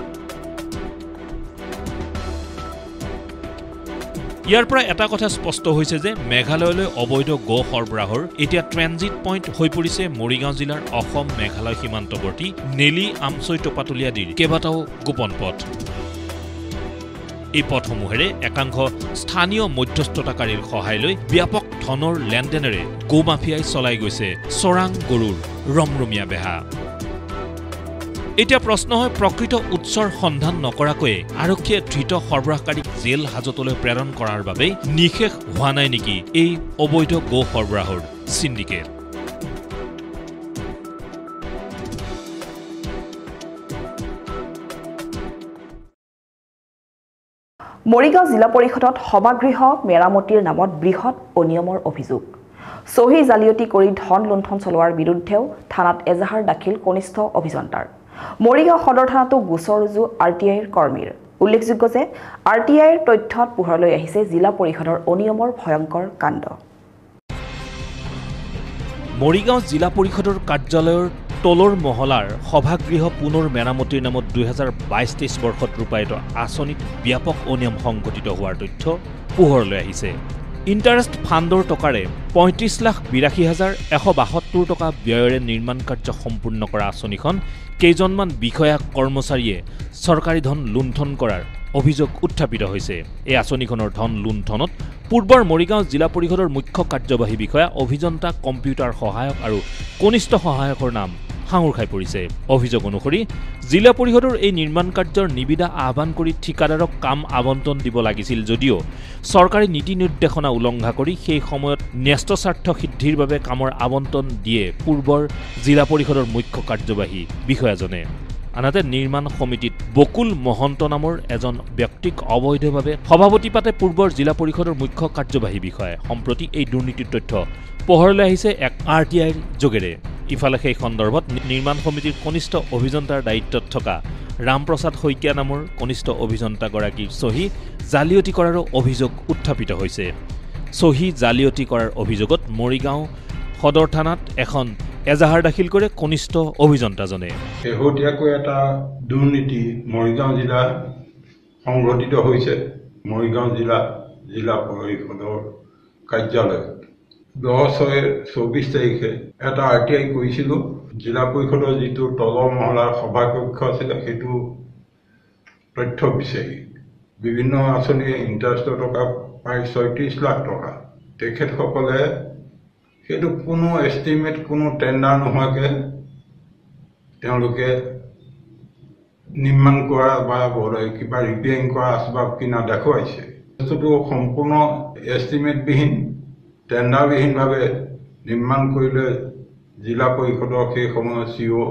ইয়াৰ পৰা এটা কথা স্পষ্ট হৈছে যে মেঘালয়লৈ অবৈধ গো সৰবৰাহৰ এতিয়া ট্ৰেনজিট পইণ্ট হৈ পৰিছে মৰিগাঁও জিলাৰ অসম মেঘালয় সীমান্তৱৰ্তী নেলি আমচৈ টপাতলি আদিৰ কেইবাটাও গোপন পথ। এই পথসমূহেৰে একাংশ স্থানীয় মধ্যস্থতাকাৰীৰ সহায় লৈ ব্যাপক ধনৰ লেনদেনেৰে গো মাফিয়াই চলাই গৈছে চৰাং গৰুৰ ৰমৰমীয়া বেহা। এতিয়া প্ৰশ্ন হয় প্ৰকৃত উৎসৰ সন্ধান নকৰাকৈয়ে আৰক্ষীয়ে ধৃত সৰবৰাহকাৰীক জেল হাজতলৈ প্ৰেৰণ কৰাৰ বাবে নিশেষ হোৱা নাই নেকি এই অবৈধ গো সৰবৰাহৰ সিন্ডিকেট। মৰিগাঁও জিলা পৰিষদত সভাগৃহ মেৰামতিৰ নামত বৃহৎ অনিয়মৰ অভিযোগ। চহী জালিয়াতি কৰি ধন লুণ্ঠন চলোৱাৰ বিৰুদ্ধেও থানাত এজাহাৰ দাখিল কনিষ্ঠ অভিযন্তাৰ। মৰিগাঁও সদৰ থানাতো গোচৰ ৰুজু RTIৰ কৰ্মীৰ। উল্লেখযোগ্য যে RTIৰ তথ্যত পোহৰলৈ আহিছে জিলা পৰিষদৰ অনিয়মৰ ভয়ংকৰ কাণ্ড। মৰিগাঁও জিলা পৰিষদৰ কাৰ্যালয়ৰ তলৰ মহলাৰ সভাগৃহ পুনৰ মেৰামতিৰ নামত 2022-23 বৰ্ষত ৰূপায়িত আঁচনিত ব্যাপক অনিয়ম সংঘটিত হোৱাৰ তথ্য পোহৰলৈ আহিছে। ইণ্টাৰেষ্ট ফাণ্ডৰ টকাৰে 35,82,172 টকা ব্যয়েৰে নিৰ্মাণ কাৰ্য সম্পূৰ্ণ কৰা আঁচনিখন কেইজনমান বিষয়া কৰ্মচাৰীয়ে চৰকাৰী ধন লুণ্ঠন কৰাৰ অভিযোগ উত্থাপিত হৈছে। এই আঁচনিখনৰ ধন লুণ্ঠনত পূৰ্বৰ মৰিগাঁও জিলা পৰিষদৰ মুখ্য কাৰ্যবাহী বিষয়া, অভিযন্তা, কম্পিউটাৰ সহায়ক আৰু কনিষ্ঠ সহায়কৰ নাম সাঙুৰ খাই পৰিছে। অভিযোগ অনুসৰি জিলা পৰিষদৰ এই নিৰ্মাণ কাৰ্যৰ নিবিদা আহ্বান কৰি ঠিকাদাৰক কাম আবণ্টন দিব লাগিছিল যদিও চৰকাৰী নীতি নিৰ্দেশনা উলংঘা কৰি সেই সময়ত ন্যস্ত স্বাৰ্থ সিদ্ধিৰ বাবে কামৰ আবণ্টন দিয়ে পূৰ্বৰ জিলা পৰিষদৰ মুখ্য কাৰ্যবাহী বিষয়াজনে। আনহাতে নিৰ্মাণ সমিতিত বকুল মহন্ত নামৰ এজন ব্যক্তিক অবৈধভাৱে সভাপতি পাতে পূৰ্বৰ জিলা পৰিষদৰ মুখ্য কাৰ্যবাহী বিষয়াই। সম্প্ৰতি এই দুৰ্নীতিৰ তথ্য পোহৰলৈ আহিছে এক RTIৰ যোগেৰে। ইফালে সেই সন্দৰ্ভত নিৰ্মাণ সমিতিৰ কনিষ্ঠ অভিযন্তাৰ দায়িত্বত থকা ৰামপ্ৰসাদ শইকীয়া নামৰ কনিষ্ঠ অভিযন্তাগৰাকীৰ চহী জালিয়াতি কৰাৰো অভিযোগ উত্থাপিত হৈছে। চহী জালিয়াতি কৰাৰ অভিযোগত মৰিগাঁও সদৰ থানাত এখন এজাহাৰ দাখিল কৰে কনিষ্ঠ অভিযন্তাজনে। শেহতীয়াকৈ এটা দুৰ্নীতি মৰিগাঁও জিলা সংঘটিত হৈছে। মৰিগাঁও জিলা পৰিষদৰ কাৰ্যালয়ত 10/6/24 তাৰিখে এটা RTI কৰিছিলোঁ। জিলা পৰিষদৰ যিটো তলৰ মহলাৰ সভাকক্ষ আছিলে সেইটো তথ্য বিচাৰি বিভিন্ন আঁচনিয়ে ইণ্টাৰেষ্টৰ টকা প্ৰায় 36 লাখ টকা তেখেতসকলে সেইটো কোনো এষ্টিমেট কোনো টেণ্ডাৰ নোহোৱাকৈ তেওঁলোকে নিৰ্মাণ কৰা বা কিবা ৰিপেয়াৰিং কৰা আচবাব কিনা দেখুৱাইছে। বস্তুটো সম্পূৰ্ণ এষ্টিমেটবিহীন টেণ্ডাৰবিহীনভাৱে নিৰ্মাণ কৰিলে জিলা পৰিষদৰ সেই সময়ত CO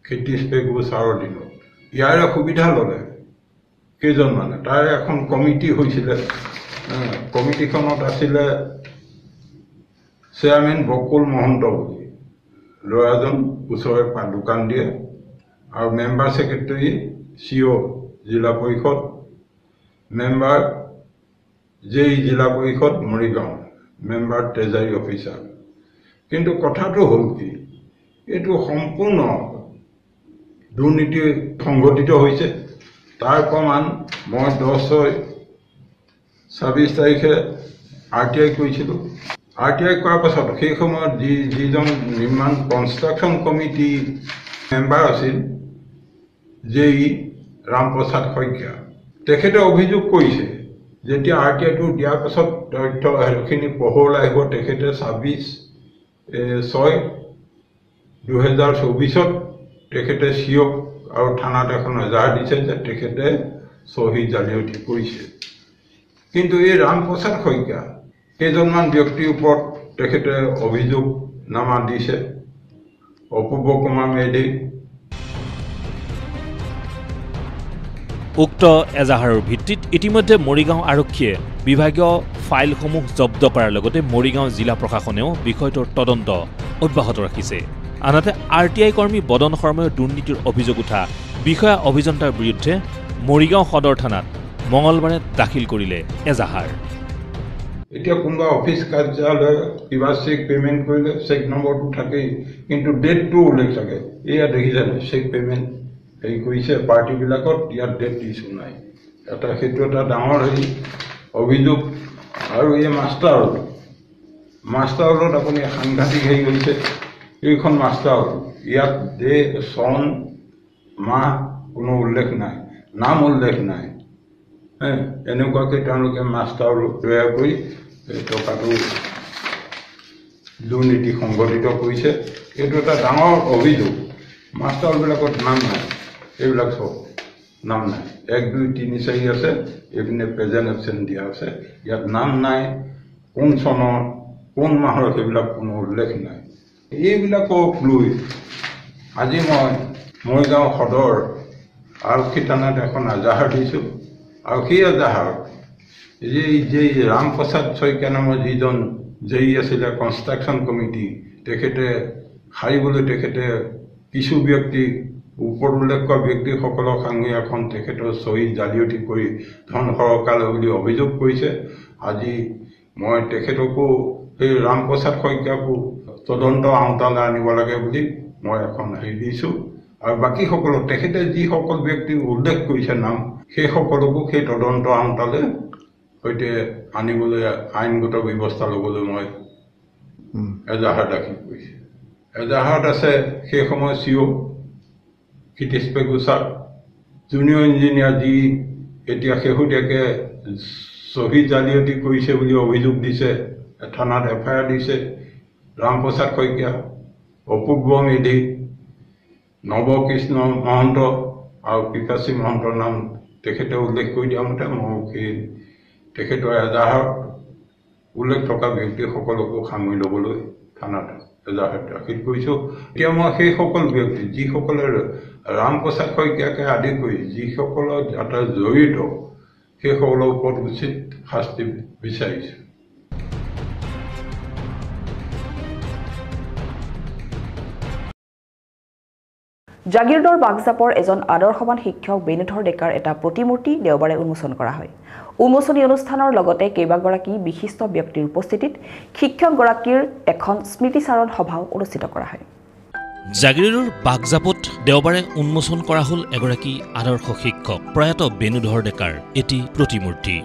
ক্ষিতীশ পেগু ছাৰৰ দিনত ইয়াৰে সুবিধা ল'লে কেইজনমানে। তাৰে এখন কমিটি হৈছিলে। কমিটিখনত আছিলে চেয়াৰমেন বকুল মহন্ত বুলি ল'ৰাজন ওচৰৰে দোকান দিয়ে আৰু মেম্বাৰ ছেক্ৰেটাৰী CO জিলা পৰিষদ, মেম্বাৰ JE জিলা পৰিষদ মৰিগাঁও, মেম্বাৰ ট্ৰেজাৰী অফিচাৰ। কিন্তু কথাটো হ'ল কি, এইটো সম্পূৰ্ণ দুৰ্নীতি সংঘটিত হৈছে। তাৰ প্ৰমাণ মই 10/6/24 তাৰিখে RTI কৰিছিলোঁ। RTI কৰাৰ পাছত সেই সময়ত যিজন নিৰ্মাণ কনষ্ট্ৰাকশ্যন কমিটি মেম্বাৰ আছিল JE ৰামপ্ৰসাদ শইকীয়া, তেখেতে অভিযোগ কৰিছে যেতিয়া RTIটো দিয়াৰ পাছত তথ্যখিনি পোহৰলৈ আহিব তেখেতে 26/6/2024 তেখেতে CO আৰু থানাত এখন এজাহাৰ দিছে যে তেখেতে চহী জালিয়াতি কৰিছে। কিন্তু এই ৰামপ্ৰসাদ শইকীয়া কেইজনমান ব্যক্তিৰ ওপৰত তেখেতে অভিযোগনামা দিছে। অপূৰ্ব কুমাৰ মেধি। উক্ত এজাহাৰৰ ভিত্তিত ইতিমধ্যে মৰিগাঁও আৰক্ষীয়ে বিভাগীয় ফাইলসমূহ জব্দ কৰাৰ লগতে মৰিগাঁও জিলা প্ৰশাসনেও বিষয়টোৰ তদন্ত অব্যাহত ৰাখিছে। আনহাতে RTI কৰ্মী বদন শৰ্মাই দুৰ্নীতিৰ অভিযোগ উঠা বিষয়া অভিযন্তাৰ বিৰুদ্ধে মৰিগাঁও সদৰ থানাত মঙলবাৰে দাখিল কৰিলে এজাহাৰ। এতিয়া কোনোবা অফিচ কাৰ্যালয় কিবা চেক পে'মেণ্ট কৰিলে চেক নম্বৰটো থাকেই, কিন্তু ডেটটো উল্লেখ থাকে। এয়া দেখিছে নাই, চেক পে'মেণ্ট হেৰি কৰিছে পাৰ্টিবিলাকত, ইয়াত ডেট ইছ্যু নাই। সেইটো এটা ডাঙৰ হেৰি অভিযোগ। আৰু এই মাষ্টাৰ ৰোডত আপুনি সাংঘাতিক হেৰি কৰিছে। এইখন মাষ্টাৰ ৰোড, ইয়াত চন মাহ কোনো উল্লেখ নাই, নাম উল্লেখ নাই। এনেকুৱাকৈ তেওঁলোকে মাষ্টাৰ ৰোড তৈয়াৰ কৰি টকাটো দুৰ্নীতি সংঘটিত কৰিছে। এইটো এটা ডাঙৰ অভিযোগ। মাষ্টাৰবিলাকত নাম নাই, এইবিলাক চব নাম নাই। 1, 2, 3, 4 আছে, এইপিনে প্ৰেজেণ্ট এবচেণ্ট দিয়া আছে। ইয়াত নাম নাই, কোন চনৰ কোন মাহৰ সেইবিলাক কোনো উল্লেখ নাই। এইবিলাকক লৈ আজি মই মৰিগাঁও সদৰ আৰক্ষী থানাত এখন এজাহাৰ দিছোঁ। আৰু সেই এজাহাৰত যে ৰামপ্ৰসাদ শইকীয়া নামৰ যিজন জেই আছিলে কনষ্ট্ৰাকশ্যন কমিটি, তেখেতে সাৰিবলৈ তেখেতে কিছু ব্যক্তি ওপৰত উল্লেখ কৰা ব্যক্তিসকলক সাঙুৰি এখন তেখেতৰ চহী জালিয়াতি কৰি ধন সৰকালে বুলি অভিযোগ কৰিছে। আজি মই তেখেতকো সেই ৰামপ্ৰসাদ শইকীয়াকো তদন্ত আওতালৈ আনিব লাগে বুলি মই এখন হেৰি দিছোঁ। আৰু বাকীসকলক তেখেতে যিসকল ব্যক্তি উল্লেখ কৰিছে নাম, সেই সকলকো সেই তদন্ত আওতালৈ সৈতে আনিবলৈ আইনগত ব্যৱস্থা ল'বলৈ মই এজাহাৰ দাখিল কৰিছোঁ। এজাহাৰত আছে সেই সময় CO Kshitish Pegu sir, junior engineer, যি এতিয়া শেহতীয়াকৈ চহী জালিয়াতি কৰিছে বুলি অভিযোগ দিছে, থানাত FIR দিছে। ৰামপ্ৰসাদ শইকীয়া, অপূৰ্ব মেধি, নৱকৃষ্ণ মহন্ত আৰু পিপাচী মহন্তৰ নাম তেখেতে উল্লেখ কৰি দিয়া মতে মই সেই তেখেতৰ এজাহাৰত উল্লেখ থকা ব্যক্তিসকলকো সাঙুৰি ল'বলৈ থানাত এজাহাৰ দাখিল কৰিছোঁ। এতিয়া মই সেইসকল ব্যক্তি যিসকলে ৰামপ্ৰসাদ শইকীয়াকে আদি কৰি যিসকলৰ যাতে জড়িত, সেইসকলৰ ওপৰত উচিত শাস্তি বিচাৰিছোঁ। জাগিৰোডৰ বাগজাপৰ এজন আদৰ্শৱান শিক্ষক বেণুধৰ ডেকাৰ এটা প্ৰতিমূৰ্তি দেওবাৰে উন্মোচন কৰা হয়। উন্মোচনী অনুষ্ঠানৰ লগতে কেইবাগৰাকী বিশিষ্ট ব্যক্তিৰ উপস্থিতিত শিক্ষকগৰাকীৰ এখন স্মৃতিচাৰণ সভাও অনুষ্ঠিত কৰা হয়। জাগিৰোডৰ বাগজাপত দেওবাৰে উন্মোচন কৰা হ'ল এগৰাকী আদৰ্শ শিক্ষক প্ৰয়াত বেণুধৰ ডেকাৰ এটি প্ৰতিমূৰ্তি।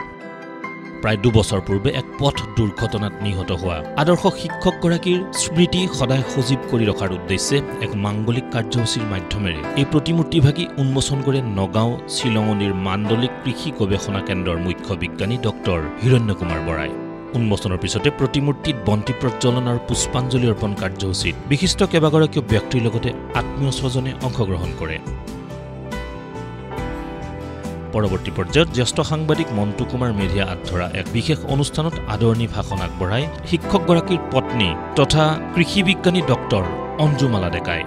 প্ৰায় 2 বছৰ পূৰ্বে এক পথ দুৰ্ঘটনাত নিহত হোৱা আদৰ্শ শিক্ষকগৰাকীৰ স্মৃতি সদায় সজীৱ কৰি ৰখাৰ উদ্দেশ্যে এক মাংগলিক কাৰ্যসূচীৰ মাধ্যমেৰে এই প্ৰতিমূৰ্তিভাগী উন্মোচন কৰে নগাঁও শিলঙনিৰ মাণ্ডলিক কৃষি গৱেষণা কেন্দ্ৰৰ মুখ্য বিজ্ঞানী ডক্টৰ হিৰণ্য কুমাৰ বৰাই। উন্মোচনৰ পিছতে প্ৰতিমূৰ্তিত বন্তি প্ৰজ্বলন আৰু পুষ্পাঞ্জলি অৰ্পণ কাৰ্যসূচীত বিশিষ্ট কেইবাগৰাকীও ব্যক্তিৰ লগতে আত্মীয় স্বজনে অংশগ্ৰহণ কৰে। পৰৱৰ্তী পৰ্যায়ত জ্যেষ্ঠ সাংবাদিক মন্টু কুমাৰ মেধিয়া আগধৰা এক বিশেষ অনুষ্ঠানত আদৰণি ভাষণ আগবঢ়াই শিক্ষকগৰাকীৰ পত্নী তথা কৃষি বিজ্ঞানী ডক্টৰ অঞ্জুমালা ডেকাই।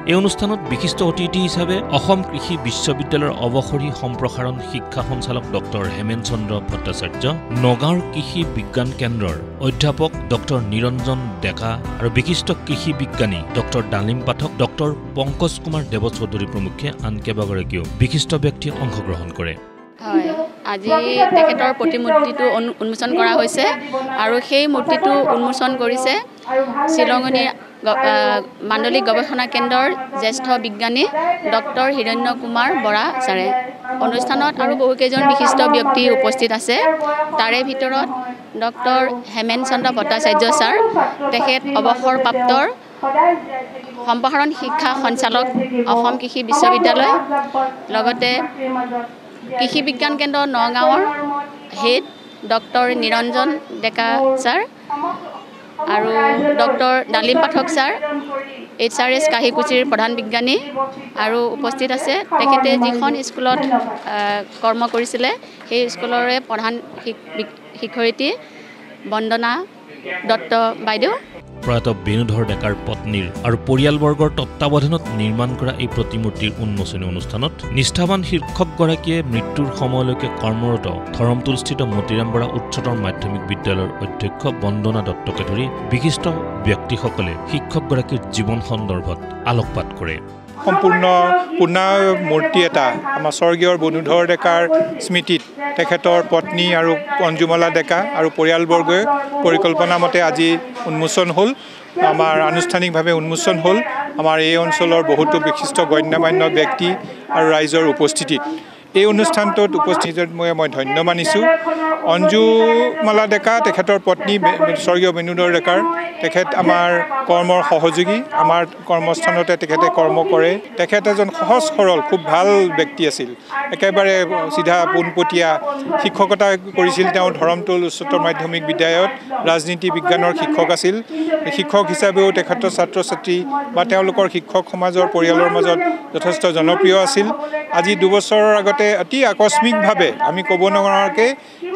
এই অনুষ্ঠানত বিশিষ্ট অতিথি হিচাপে অসম কৃষি বিশ্ববিদ্যালয়ৰ অৱসৰী সম্প্ৰসাৰণ শিক্ষা সঞ্চালক ডক্টৰ হেমেন চন্দ্ৰ ভট্টাচাৰ্য, নগাঁৱৰ কৃষি বিজ্ঞান কেন্দ্ৰৰ অধ্যাপক ডক্টৰ নিৰঞ্জন ডেকা আৰু বিশিষ্ট কৃষি বিজ্ঞানী ডক্টৰ ডালিম পাঠক, ডক্টৰ পংকজ কুমাৰ দেৱ চৌধুৰী প্ৰমুখ্যে আন কেইবাগৰাকীও বিশিষ্ট ব্যক্তিয়ে অংশগ্ৰহণ কৰে। হয়, আজি তেখেতৰ প্ৰতিমূৰ্তিটো উন্মোচন কৰা হৈছে আৰু সেই মূৰ্তিটো উন্মোচন কৰিছে শিলঙনিৰ মাণ্ডলিক গৱেষণা কেন্দ্ৰৰ জ্যেষ্ঠ বিজ্ঞানী ডক্টৰ হিৰণ্য কুমাৰ বৰা ছাৰে। অনুষ্ঠানত আৰু বহুকেইজন বিশিষ্ট ব্যক্তি উপস্থিত আছে। তাৰে ভিতৰত ডক্টৰ হেমেন চন্দ্ৰ ভট্টাচাৰ্য ছাৰ, তেখেত অৱসৰপ্ৰাপ্ত সম্প্ৰসাৰণ শিক্ষা সঞ্চালক অসম কৃষি বিশ্ববিদ্যালয়, লগতে কৃষি বিজ্ঞান কেন্দ্ৰ নগাঁৱৰ হেড ডক্টৰ নিৰঞ্জন ডেকা ছাৰ আৰু ডক্টৰ ডালিম পাঠক ছাৰ, HRS কাহিকুচিৰ প্ৰধান বিজ্ঞানী আৰু উপস্থিত আছে। তেখেতে যিখন স্কুলত কৰ্ম কৰিছিলে সেই স্কুলৰে প্ৰধান শিক্ষয়িত্ৰী বন্দনা দত্ত বাইদেউ। প্ৰয়াত বেণুধৰ ডেকাৰ পত্নীৰ আৰু পৰিয়ালবৰ্গৰ তত্বাৱধানত নিৰ্মাণ কৰা এই প্ৰতিমূৰ্তিৰ উন্মোচনী অনুষ্ঠানত নিষ্ঠাৱান শিক্ষকগৰাকীয়ে মৃত্যুৰ সময়লৈকে কৰ্মৰত ধৰমটোলস্থিত মতিৰাম বৰা উচ্চতৰ মাধ্যমিক বিদ্যালয়ৰ অধ্যক্ষ বন্দনা দত্তকে ধৰি বিশিষ্ট ব্যক্তিসকলে শিক্ষকগৰাকীৰ জীৱন সন্দৰ্ভত আলোকপাত কৰে। সম্পূৰ্ণ পূৰ্ণায় মূৰ্তি এটা আমাৰ স্বৰ্গীয় বনুধৰ ডেকাৰ স্মৃতিত তেখেতৰ পত্নী আৰু অঞ্জুমালা ডেকা আৰু পৰিয়ালবৰ্গই পৰিকল্পনা মতে আজি উন্মোচন হ'ল আমাৰ আনুষ্ঠানিকভাৱে উন্মোচন হ'ল আমাৰ এই অঞ্চলৰ বহুতো বিশিষ্ট গণ্যমান্য ব্যক্তি আৰু ৰাইজৰ উপস্থিতিত এই অনুষ্ঠানটোত উপস্থিত মই ধন্য মানিছোঁ অঞ্জুমালা ডেকা তেখেতৰ পত্নী স্বৰ্গীয় বেনুধৰ ডেকাৰ তেখেত আমাৰ কৰ্মৰ সহযোগী আমাৰ কৰ্মস্থানতে তেখেতে কৰ্ম কৰে তেখেত এজন সহজ সৰল খুব ভাল ব্যক্তি আছিল একেবাৰে সিধা পোনপটীয়া শিক্ষকতা কৰিছিল তেওঁ ধৰমটোল উচ্চতৰ মাধ্যমিক বিদ্যালয়ত ৰাজনীতি বিজ্ঞানৰ শিক্ষক আছিল শিক্ষক হিচাপেও তেখেতৰ ছাত্ৰ ছাত্ৰী বা তেওঁলোকৰ শিক্ষক সমাজৰ পৰিয়ালৰ মাজত যথেষ্ট জনপ্ৰিয় আছিল আজি 2 বছৰৰ আগতে অতি আকস্মিকভাৱে আমি ক'ব নোৱাৰাকৈ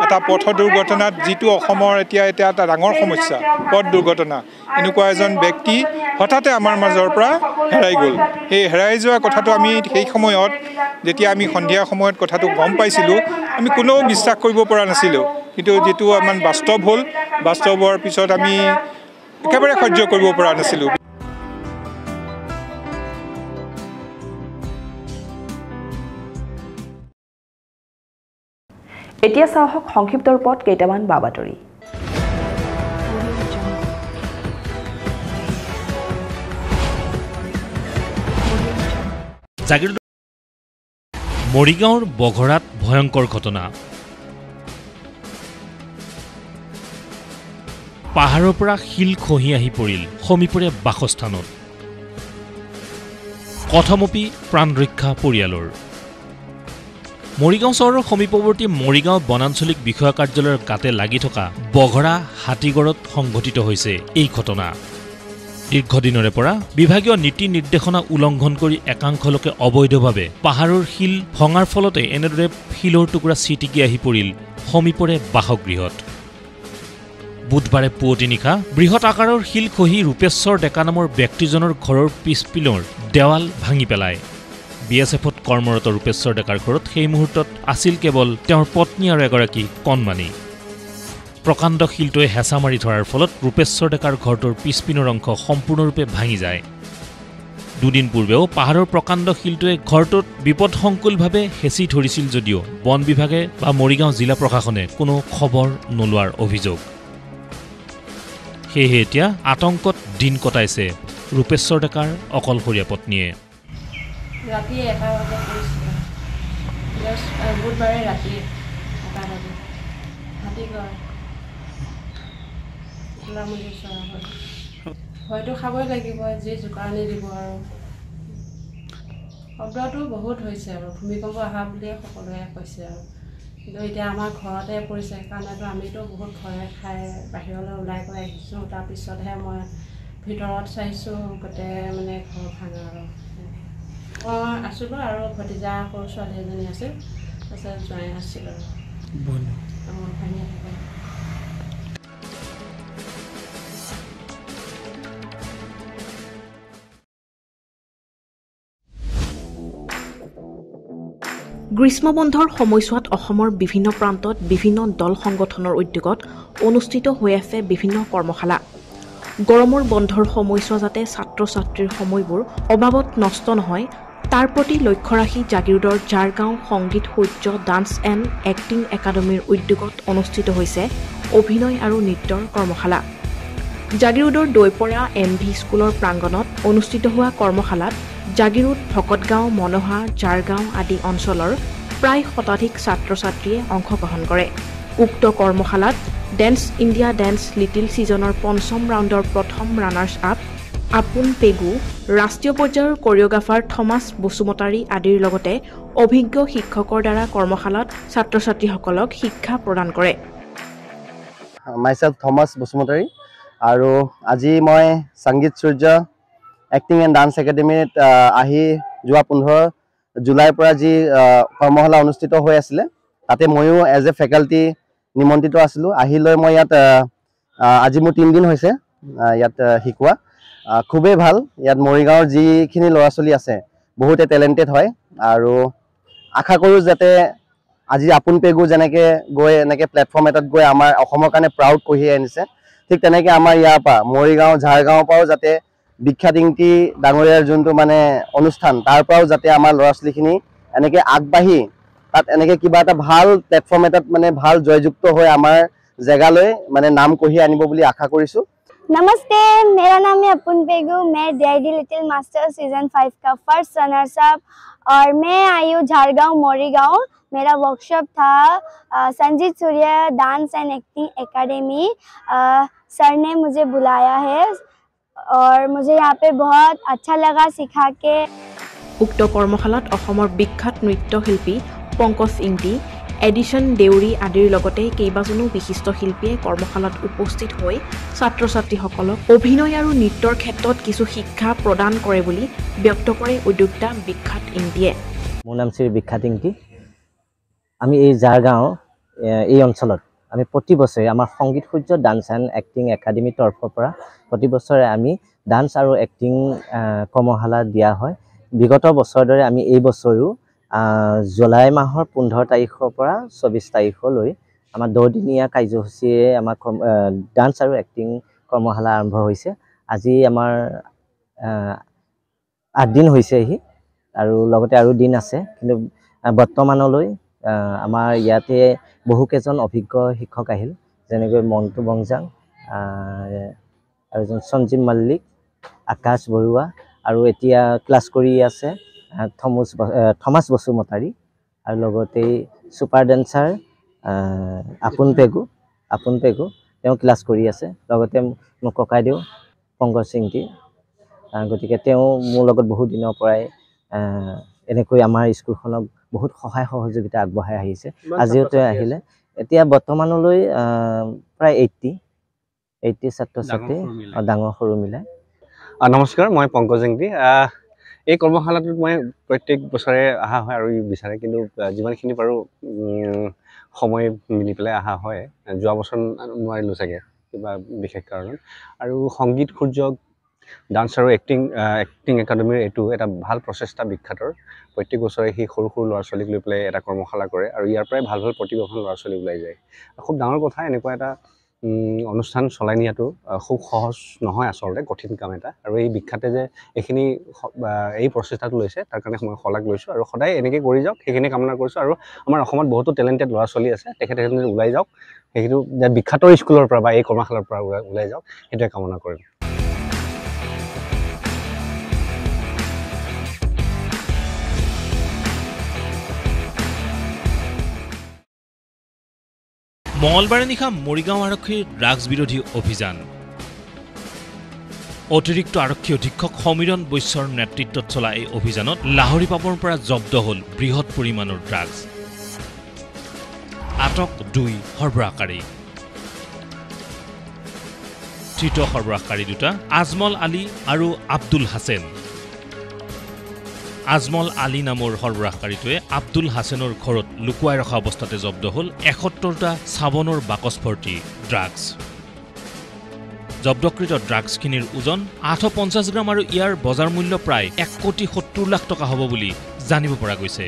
এটা পথ দুৰ্ঘটনাত যিটো অসমৰ এতিয়া এটা ডাঙৰ সমস্যা পথ দুৰ্ঘটনা এনেকুৱা এজন ব্যক্তি হঠাতে আমাৰ মাজৰ পৰা হেৰাই গ'ল সেই হেৰাই যোৱা কথাটো আমি সেই সময়ত যেতিয়া আমি সন্ধিয়া সময়ত কথাটো গম পাইছিলোঁ আমি কোনেও বিশ্বাস কৰিব পৰা নাছিলোঁ কিন্তু যেটো আমাৰ বাস্তৱ হ'ল বাস্তৱ হোৱাৰ পিছত আমি একেবাৰে সহ্য কৰিব পৰা নাছিলোঁ এতিয়া চাওক সংক্ষিপ্ত ৰূপত কেইটামান বাতৰি মৰিগাঁৱৰ বঘৰাত ভয়ংকৰ ঘটনা পাহাৰৰ পৰা শিল খহি আহি পৰিল সমীপৰে বাসস্থানত কথমপি প্ৰাণ ৰক্ষা পৰিয়ালৰ মৰিগাঁও চহৰৰ সমীপৱৰ্তী মৰিগাঁও বনাঞ্চলিক বিষয়া কাৰ্যালয়ৰ কাতে লাগি থকা বঘৰা হাতীগড়ত সংঘটিত হৈছে এই ঘটনা দীৰ্ঘদিনৰে পৰা বিভাগীয় নীতি নিৰ্দেশনা উলংঘন কৰি একাংশ লোকে অবৈধভাৱে পাহাৰৰ শিল ভঙাৰ ফলতে এনেদৰে শিলৰ টুকুৰা ছিটিকি আহি পৰিল সমীপৰে বাসগৃহত বুধবাৰে পুৱতি নিশা বৃহৎ আকাৰৰ শিল খহি ৰূপেশ্বৰ ডেকা নামৰ ব্যক্তিজনৰ ঘৰৰ পিছপিনৰ দেৱাল ভাঙি পেলায় বিএছএফত কৰ্মৰত ৰূপেশ্বৰ ডেকাৰ ঘৰত সেই মুহূৰ্তত আছিল কেৱল তেওঁৰ পত্নী আৰু এগৰাকী কণমানি প্ৰকাণ্ড শিলটোৱে হেঁচা মাৰি ধৰাৰ ফলত ৰূপেশ্বৰ ডেকাৰ ঘৰটোৰ পিছপিনৰ অংশ সম্পূৰ্ণৰূপে ভাঙি যায় দুদিন পূৰ্বেও পাহাৰৰ প্ৰকাণ্ড শিলটোৱে ঘৰটোত বিপদসংকুলভাৱে হেঁচি ধৰিছিল যদিও বন বিভাগে বা মৰিগাঁও জিলা প্ৰশাসনে কোনো খবৰ নোলোৱাৰ অভিযোগ সেয়েহে এতিয়া আতংকত দিন কটাইছে ৰূপেশ্বৰ ডেকাৰ অকলশৰীয়া পত্নীয়ে ৰাতি 1টা বজাত কৰিছিলে বুধবাৰে ৰাতি 1টা বজাত হাতীগড় হয়তো খাবই লাগিব যি জোকাৰণি দিব আৰু শব্দটো বহুত হৈছে আৰু ভূমিকম্প অহা বুলিয়ে সকলোৱে কৈছে আৰু কিন্তু এতিয়া আমাৰ ঘৰতে পৰিছে কাৰণেতো আমিতো বহুত ভয় খাই বাহিৰলৈ ওলাই গৈ আহিছোঁ তাৰপিছতহে মই ভিতৰত চাইছোঁ গোটেই মানে ঘৰ ভাঙা আৰু মই আছিলোঁ আৰু ভতিজা সৰু ছোৱালী এজনী আছিল তাৰপিছত জোঁৱাই আছিল আৰু ভাঙি থাকে গ্ৰীষ্মবন্ধৰ সময়ছোৱাত অসমৰ বিভিন্ন প্ৰান্তত বিভিন্ন দল সংগঠনৰ উদ্যোগত অনুষ্ঠিত হৈ আছে বিভিন্ন কৰ্মশালা গৰমৰ বন্ধৰ সময়ছোৱা যাতে ছাত্ৰ ছাত্ৰীৰ সময়বোৰ অভাৱত নষ্ট নহয় তাৰ প্ৰতি লক্ষ্য ৰাখি জাগিৰোডৰ জাৰগাঁও সংগীত সূৰ্য ডান্স এণ্ড এক্টিং একাডেমীৰ উদ্যোগত অনুষ্ঠিত হৈছে অভিনয় আৰু নৃত্যৰ কৰ্মশালা জাগিৰোডৰ দৈপৰা MV স্কুলৰ প্ৰাংগণত অনুষ্ঠিত হোৱা কৰ্মশালাত জাগিৰোড ভকতগাঁও মনোহা জাৰগাঁও আদি অঞ্চলৰ প্ৰায় শতাধিক ছাত্ৰ ছাত্ৰীয়ে অংশগ্ৰহণ কৰে উক্ত কৰ্মশালাত ডেন্স ইণ্ডিয়া ডেন্স লিটিল ছিজনৰ 5ম ৰাউণ্ডৰ প্ৰথম ৰানাৰ্ছ আপ আপুন পেগু ৰাষ্ট্ৰীয় পৰ্যায়ৰ কোৰিঅগ্ৰাফাৰ থমাছ বসুমতাৰী আদিৰ লগতে অভিজ্ঞ শিক্ষকৰ দ্বাৰা কৰ্মশালাত ছাত্ৰ ছাত্ৰীসকলক শিক্ষা প্ৰদান কৰে মাইসেলফ থমাছ বসুমতাৰী আৰু আজি মই সংগীত সূৰ্য এক্টিং এণ্ড ডান্স একাডেমীত আহি যোৱা 15 জুলাইৰ পৰা যি কৰ্মশালা অনুষ্ঠিত হৈ আছিলে তাতে ময়ো এজ এ ফেকাল্টি নিমন্ত্ৰিত আছিলোঁ আহিলৈ মই ইয়াত আজি মোৰ 3 দিন হৈছে ইয়াত শিকোৱা খুবেই ভাল ইয়াত মৰিগাঁৱৰ যিখিনি ল'ৰা ছোৱালী আছে বহুতে টেলেণ্টেড হয় আৰু আশা কৰোঁ যাতে আজি আপুন পেগু যেনেকৈ গৈ এনেকৈ প্লেটফৰ্ম এটাত গৈ আমাৰ অসমৰ কাৰণে প্ৰাউড কঢ়িয়াই আনিছে ঠিক তেনেকৈ আমাৰ ইয়াৰ পৰা মৰিগাঁও ঝাৰগাঁৱৰ পৰাও যাতে বিখ্যাত ইংতি ডাঙৰীয়াৰ যোনটো মানে অনুষ্ঠান তাৰ পৰাও যাতে আমাৰ ল'ৰা ছোৱালীখিনি এনেকৈ আগবাঢ়ি তাত এনেকৈ কিবা এটা ভাল প্লেটফৰ্ম এটাত মানে ভাল জয়যুক্ত হৈ আমাৰ জেগালৈ মানে नाम কঢ়িয়াই আনিব বুলি আশা কৰিছো। नमस्ते, मेरा नाम है अपुन पेगू। मैं DID लिटिल मास्टर सीजन 5 का फर्स्ट रनर्स अप और मैं आई हूँ झारगांव मोरीगांव। मेरा वर्कशॉप था Sanjeet Surya dance and acting academy. Sir ने मुझे बुलाया है और मुझे यहाँ पे बहुत अच्छा लगा सिखा के। उक्त कर्मशालात अहोমৰ বিখ্যাত নৃত্যশিল্পী পংকজ ইংতি, এডিশন দেউৰী আদিৰ লগতে কেইবাজনো বিশিষ্ট শিল্পীয়ে কৰ্মশালাত উপস্থিত হৈ ছাত্ৰ ছাত্ৰীসকলক অভিনয় আৰু নৃত্যৰ ক্ষেত্ৰত কিছু শিক্ষা প্ৰদান কৰে বুলি ব্যক্ত কৰে উদ্যোক্তা বিখ্যাত ইংতিয়ে। মোৰ নাম শ্ৰী বিখ্যাত ইংতি। আমি এই জাৰগাঁও এই অঞ্চলত আমি প্ৰতি বছৰে আমাৰ সংগীত সূৰ্য ডান্স এণ্ড এক্টিং একাডেমীৰ তৰফৰ পৰা প্ৰতি বছৰে আমি ডান্স আৰু এক্টিং কৰ্মশালা দিয়া হয়। বিগত বছৰৰ দৰে আমি এই বছৰো জুলাই মাহৰ 15 তাৰিখৰ পৰা 24 তাৰিখলৈ আমাৰ 2 দিনীয়া কাৰ্যসূচীৰে আমাৰ ডান্স আৰু এক্টিং কৰ্মশালা আৰম্ভ হৈছে। আজি আমাৰ 8 দিন হৈছেহি আৰু লগতে আৰু দিন আছে, কিন্তু বৰ্তমানলৈ আমাৰ ইয়াতে বহুকেইজন অভিজ্ঞ শিক্ষক আহিল, যেনেকৈ মন্টু বংজাং আৰু এজন সঞ্জীৱ মল্লিক, আকাশ বৰুৱা আৰু এতিয়া ক্লাছ কৰি আছে থমাছ বসুমতাৰী আৰু লগতে ছুপাৰ ডেন্সাৰ আপুন পেগু তেওঁ ক্লাছ কৰি আছে। লগতে মোৰ ককাইদেউ পংকজ ইংতি, গতিকে তেওঁ মোৰ লগত বহুত দিনৰ পৰাই এনেকৈ আমাৰ স্কুলখনক বহুত সহায় সহযোগিতা আগবঢ়াই আহিছে। আজিও তেওঁ আহিলে। এতিয়া বৰ্তমানলৈ প্ৰায় 80 ছাত্ৰ ছাত্ৰী ডাঙৰ সৰু মিলাই। নমস্কাৰ, মই পংকজ ইংতি। এই কৰ্মশালাটোত মই প্ৰত্যেক বছৰে অহা হয় আৰু বিচাৰে, কিন্তু যিমানখিনি পাৰোঁ সময় মিলি পেলাই অহা হয়। যোৱা বছৰ নোৱাৰিলোঁ চাগে কিবা বিশেষ কাৰণত। আৰু সংগীত সূৰ্য ডান্স আৰু এক্টিং একাডেমীৰ এইটো এটা ভাল প্ৰচেষ্টা বিখ্যাতৰ। প্ৰত্যেক বছৰে সেই সৰু সৰু ল'ৰা ছোৱালীক লৈ পেলাই এটা কৰ্মশালা কৰে আৰু ইয়াৰ পৰাই ভাল ভাল প্ৰতিভাৱান ল'ৰা ছোৱালী ওলাই যায়। খুব ডাঙৰ কথা, এনেকুৱা এটা অনুষ্ঠান চলাই নিয়াটো খুব সহজ নহয়, আচলতে কঠিন কাম এটা। আৰু এই বিখ্যাতে যে এইখিনি এই প্ৰচেষ্টাটো লৈছে তাৰ কাৰণে মই শলাগ লৈছোঁ আৰু সদায় এনেকৈ কৰি যাওক সেইখিনি কামনা কৰিছোঁ। আৰু আমাৰ অসমত বহুতো টেলেণ্টেড ল'ৰা ছোৱালী আছে, তেখেতে ওলাই যাওক, সেইটো বিখ্যাতৰ স্কুলৰ পৰা বা এই কৰ্মশালাৰ পৰা ওলাই যাওক, সেইটোৱে কামনা কৰিম। মঙলবাৰে নিশা মৰিগাঁও আৰক্ষীৰ ড্ৰাগছ বিৰোধী অভিযান। অতিৰিক্ত আৰক্ষী অধীক্ষক সমীৰণ বৈশ্যৰ নেতৃত্বত চলা এই অভিযানত লাহৰী পামৰ পৰা জব্দ হ'ল বৃহৎ পৰিমাণৰ ড্ৰাগছ। আটক 2 সৰবৰাহকাৰী। তৃতীয় সৰবৰাহকাৰী দুটা আজমল আলী আৰু আব্দুল হাছেন। আজমল আলী নামৰ সৰবৰাহকাৰীটোৱে আব্দুল হাছেনৰ ঘৰত লুকুৱাই ৰখা অৱস্থাতে জব্দ হ'ল 71টা চাবোনৰ বাকচ ভৰ্তি ড্ৰাগছ। জব্দকৃত ড্ৰাগছখিনিৰ ওজন 850 গ্ৰাম আৰু ইয়াৰ বজাৰ মূল্য প্ৰায় 1,70,00,000 টকা হ'ব বুলি জানিব পৰা গৈছে।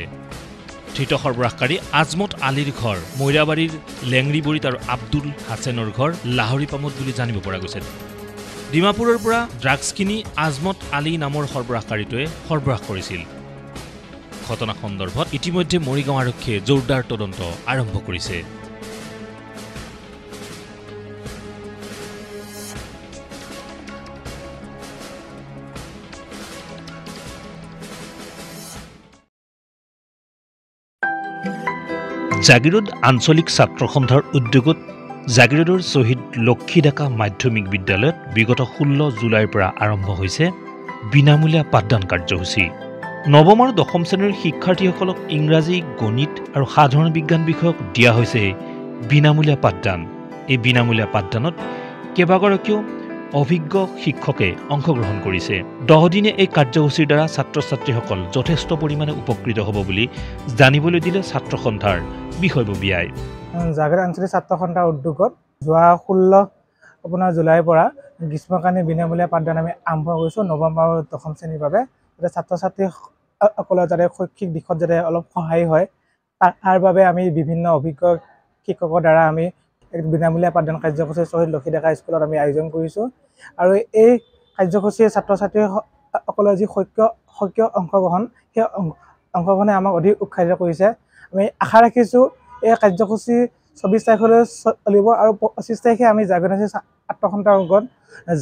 তৃতীয় সৰবৰাহকাৰী আজমত আলীৰ ঘৰ মৈৰাবাৰীৰ লেংৰিবৰীত আৰু আব্দুল হাছেনৰ ঘৰ লাহৰীপামত বুলি জানিব পৰা গৈছে। ডিমাপুৰৰ পৰা ড্ৰাগছখিনি আজমত আলী নামৰ সৰবৰাহকাৰীটোৱে সৰবৰাহ কৰিছিল। ঘটনা সন্দৰ্ভত ইতিমধ্যে মৰিগাঁও আৰক্ষীয়ে জোৰদাৰ তদন্ত আৰম্ভ কৰিছে। জাগিৰোড আঞ্চলিক ছাত্ৰ সন্থাৰ উদ্যোগত জাগিৰোডৰ শ্বহীদ লক্ষী ডেকা মাধ্যমিক বিদ্যালয়ত বিগত 16 জুলাইৰ পৰা আৰম্ভ হৈছে বিনামূলীয়া পাঠদান কাৰ্যসূচী। নৱম আৰু দশম শ্ৰেণীৰ শিক্ষাৰ্থীসকলক ইংৰাজী, গণিত আৰু সাধাৰণ বিজ্ঞান বিষয়ক দিয়া হৈছে বিনামূলীয়া পাঠদান। এই বিনামূলীয়া পাঠদানত কেইবাগৰাকীও অভিজ্ঞ শিক্ষকে অংশগ্ৰহণ কৰিছে। 10 দিনে এই কাৰ্যসূচীৰ দ্বাৰা ছাত্ৰ ছাত্ৰীসকল যথেষ্ট পৰিমাণে উপকৃত হ'ব বুলি জানিবলৈ দিলে ছাত্ৰ সন্থাৰ বিষয়ববীয়াই। জাগিৰোড আঞ্চলিক ছাত্ৰ সন্থাৰ উদ্যোগত যোৱা 16 জুলাইৰ পৰা গ্ৰীষ্মকালীন বিনামূলীয়া পাঠদান আমি আৰম্ভ কৰিছোঁ নৱম আৰু দশম শ্ৰেণীৰ বাবে, যাতে ছাত্ৰ ছাত্ৰীসকলৰ যাতে শৈক্ষিক দিশত যাতে অলপ সহায় হয় তাৰ বাবে আমি বিভিন্ন অভিজ্ঞ শিক্ষকৰ দ্বাৰা আমি বিনামূলীয়া পাঠদান কাৰ্যসূচী শ্বহীদ লক্ষী ডেকা স্কুলত আমি আয়োজন কৰিছোঁ। আৰু এই কাৰ্যসূচীৰ ছাত্ৰ ছাত্ৰীসকলৰ যি সক্ৰিয় অংশগ্ৰহণ সেই অংশগ্ৰহণে আমাক অধিক উৎসাহিত কৰিছে। আমি আশা ৰাখিছোঁ এই কাৰ্যসূচী 24 তাৰিখলৈ চলিব আৰু 25 তাৰিখে আমি জাগিৰোডৰ ছাত্ৰ সন্থাৰ আগত